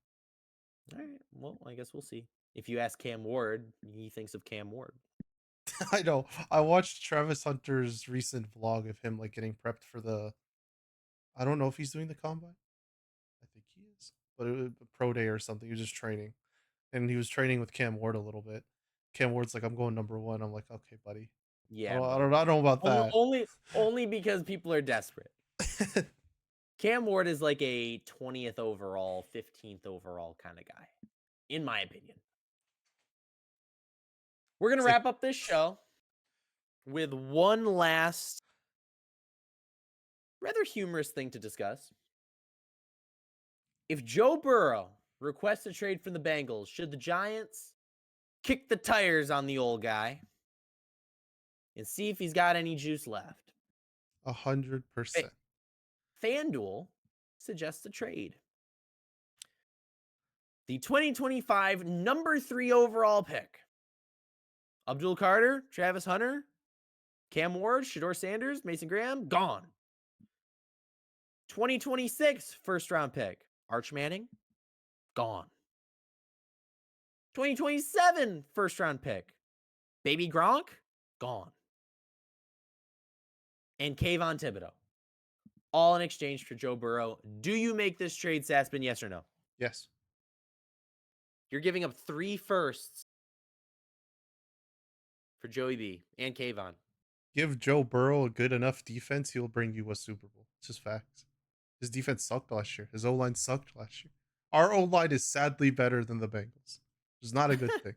S1: all right. Well, I guess we'll see. If you ask Cam Ward, he thinks of Cam Ward.
S2: I know. I watched Travis Hunter's recent vlog of him like getting prepped for the. I don't know if he's doing the combine. I think he is, but it was a pro day or something. He was just training, and he was training with Cam Ward a little bit. Cam Ward's like, "I'm going number one." I'm like, "Okay, buddy."
S1: Yeah, buddy.
S2: I don't know about
S1: Only,
S2: that.
S1: only, only because people are desperate. Cam Ward is like a 20th overall, 15th overall kind of guy, in my opinion. We're gonna
S2: It's like
S1: wrap up this show with one last rather humorous thing to discuss. If Joe Burrow requests a trade from the Bengals, should the Giants kick the tires on the old guy and see if he's got any juice left?
S2: 100%.
S1: FanDuel suggests a trade. The 2025 number 3 overall pick. Abdul Carter, Travis Hunter, Cam Ward, Shador Sanders, Mason Graham, gone. 2026 first round pick. Arch Manning, gone. 2027 first round pick. Baby Gronk, gone. And Kayvon Thibodeau, all in exchange for Joe Burrow. Do you make this trade, Saspin? Yes or no?
S2: Yes.
S1: You're giving up 3 firsts for Joey B and Kayvon.
S2: Give Joe Burrow a good enough defense, he'll bring you a Super Bowl. It's just facts. His defense sucked last year. His O line sucked last year. Our O line is sadly better than the Bengals. It's not a good thing.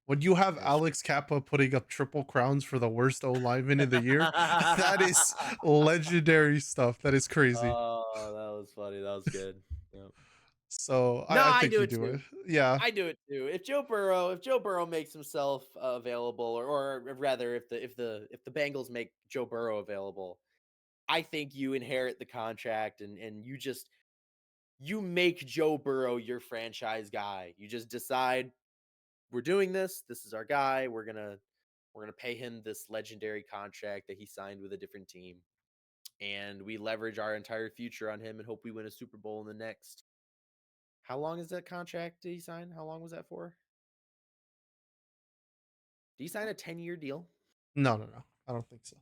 S2: When you have
S1: That's
S2: Alex Kappa putting up triple crowns for the worst O lineman in the year, that is legendary stuff. That is crazy.
S1: Oh, that was funny. That was good. Yep.
S2: So
S1: No,
S2: I
S1: I
S2: think
S1: do
S2: you
S1: it
S2: do it.
S1: too.
S2: Yeah.
S1: I do it too. If Joe Burrow makes himself available, or rather, if the Bengals make Joe Burrow available, I think you inherit the contract and you make Joe Burrow your franchise guy. You just decide we're doing this. This is our guy. We're gonna pay him this legendary contract that he signed with a different team, and we leverage our entire future on him and hope we win a Super Bowl in the next. How long is that contract did he sign? How long was that for? Did he sign a 10-year deal?
S2: No, no, no. I don't think so.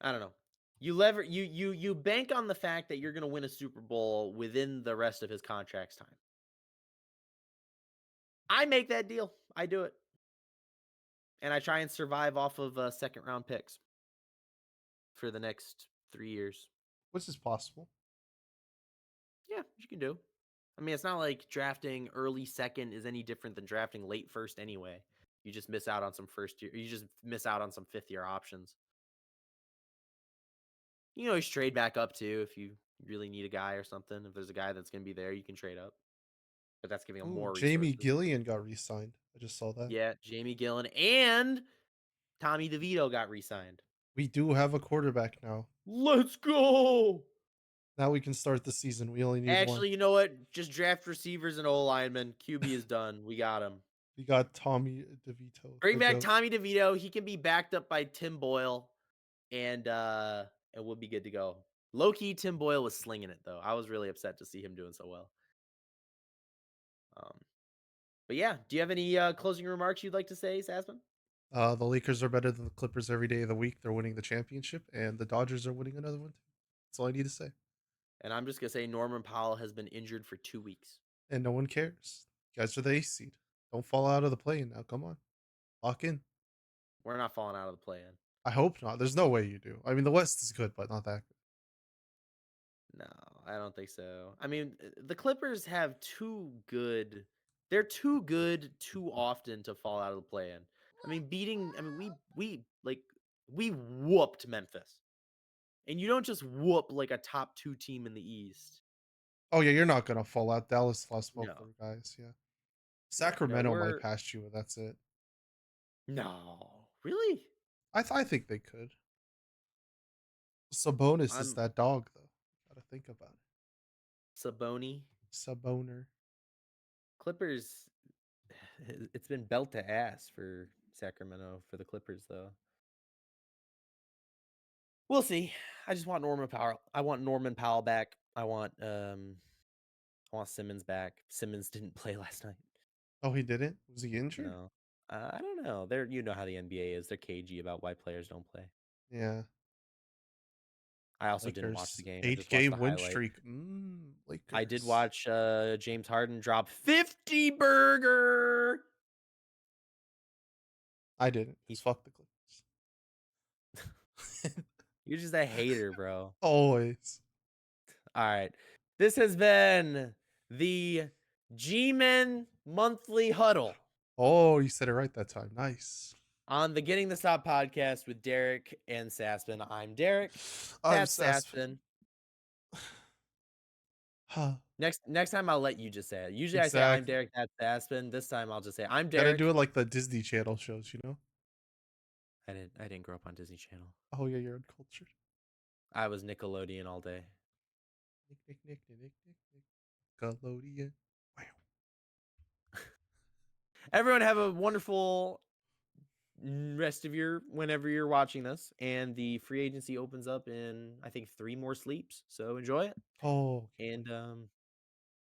S1: I don't know. You bank on the fact that you're going to win a Super Bowl within the rest of his contract's time. I make that deal. I do it. And I try and survive off of second round picks for the next 3 years.
S2: Which is possible.
S1: Yeah, you can do. I mean, it's not like drafting early second is any different than drafting late first anyway. You just miss out on some first year. You just miss out on some fifth year options. You can always trade back up too if you really need a guy or something. If there's a guy that's going to be there, you can trade up. but that's giving him
S2: Oh,
S1: more
S2: Jamie
S1: resources.
S2: Gillian got re-signed. I just saw that.
S1: Yeah, Jamie Gillen and Tommy DeVito got re-signed.
S2: We do have a quarterback now.
S1: Let's go.
S2: Now we can start the season. We only need one.
S1: Actually, you know what? Just draft receivers and O linemen. QB is done. We got him.
S2: We got Tommy DeVito,
S1: Bring
S2: the
S1: back
S2: goat.
S1: Tommy DeVito. He can be backed up by Tim Boyle, and we'll be good to go. Low key, Tim Boyle was slinging it though. I was really upset to see him doing so well. Um, but yeah, do you have any closing remarks you'd like to say, Sasman?
S2: The Lakers are better than the Clippers every day of the week. They're winning the championship, and the Dodgers are winning another one too. That's all I need to say.
S1: And I'm just gonna say Norman Powell has been injured for 2 weeks.
S2: And no one cares. You guys are the ace seed. Don't fall out of the play now. Come on. Lock in.
S1: We're not falling out of the play-in.
S2: I hope not. There's no way you do. I mean, the West is good, but not that good.
S1: No, I don't think so. I mean, the Clippers have too good. They're too good too often to fall out of the play-in. I mean, beating. I mean, we whooped Memphis, and you don't just whoop like a top two team in the East.
S2: Oh yeah, you're not gonna fall out. Dallas lost both
S1: No,
S2: their guys. Yeah.
S1: yeah, no,
S2: Sacramento might pass you, and that's it.
S1: no, really.
S2: I think they could. Sabonis is
S1: I'm
S2: that dog though. Gotta think about it.
S1: Saboni
S2: Saboner.
S1: Clippers. It's been belt to ass for Sacramento for the Clippers though. We'll see. I just want Norman Powell. I want Norman Powell back. I want Simmons back. Simmons didn't play last night.
S2: Oh, he didn't. Was he injured?
S1: No. I don't know. They're you know how the NBA is. They're cagey about why players don't play.
S2: Yeah.
S1: I also didn't watch the
S2: Lakers
S1: game. I
S2: eight
S1: just watched
S2: game
S1: the
S2: win
S1: highlight.
S2: streak.
S1: I did
S2: Lakers.
S1: watch James Harden drop 50 burger.
S2: I didn't
S1: He,
S2: because fuck the Clippers.
S1: you're just a hater, bro.
S2: Always.
S1: All right. This has been the G-Men Monthly Huddle
S2: Oh, you said it right that time. Nice.
S1: on the Getting the Stop podcast with Derek and Saspin. I'm Derek.
S2: I'm
S1: That's
S2: Sasp.
S1: Saspin.
S2: Huh.
S1: Next time I'll let you just say it. Usually I say I'm
S2: Exactly.
S1: Derek. That's Saspin. This time I'll just say I'm
S2: Gotta do
S1: Derek.
S2: it like the Disney Channel shows, you know?
S1: I didn't grow up on Disney Channel.
S2: Oh yeah, you're uncultured.
S1: I was Nickelodeon all day.
S2: Nick. Nickelodeon. Wow.
S1: Everyone have a wonderful rest of your whenever you're watching this. And the free agency opens up in I think 3 more sleeps. So enjoy it.
S2: Oh,
S1: And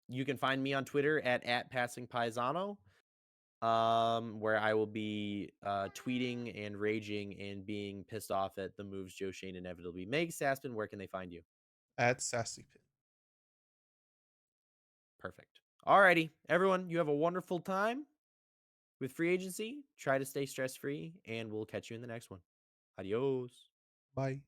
S1: you can find me on Twitter at passingpaisano, where I will be tweeting and raging and being pissed off at the moves Joe Shane inevitably makes. Saspin, where can they find you?
S2: at Sassy Pit.
S1: Perfect. Alrighty, everyone, you have a wonderful time with free agency. Try to stay stress free, and we'll catch you in the next one. Adios.
S2: Bye.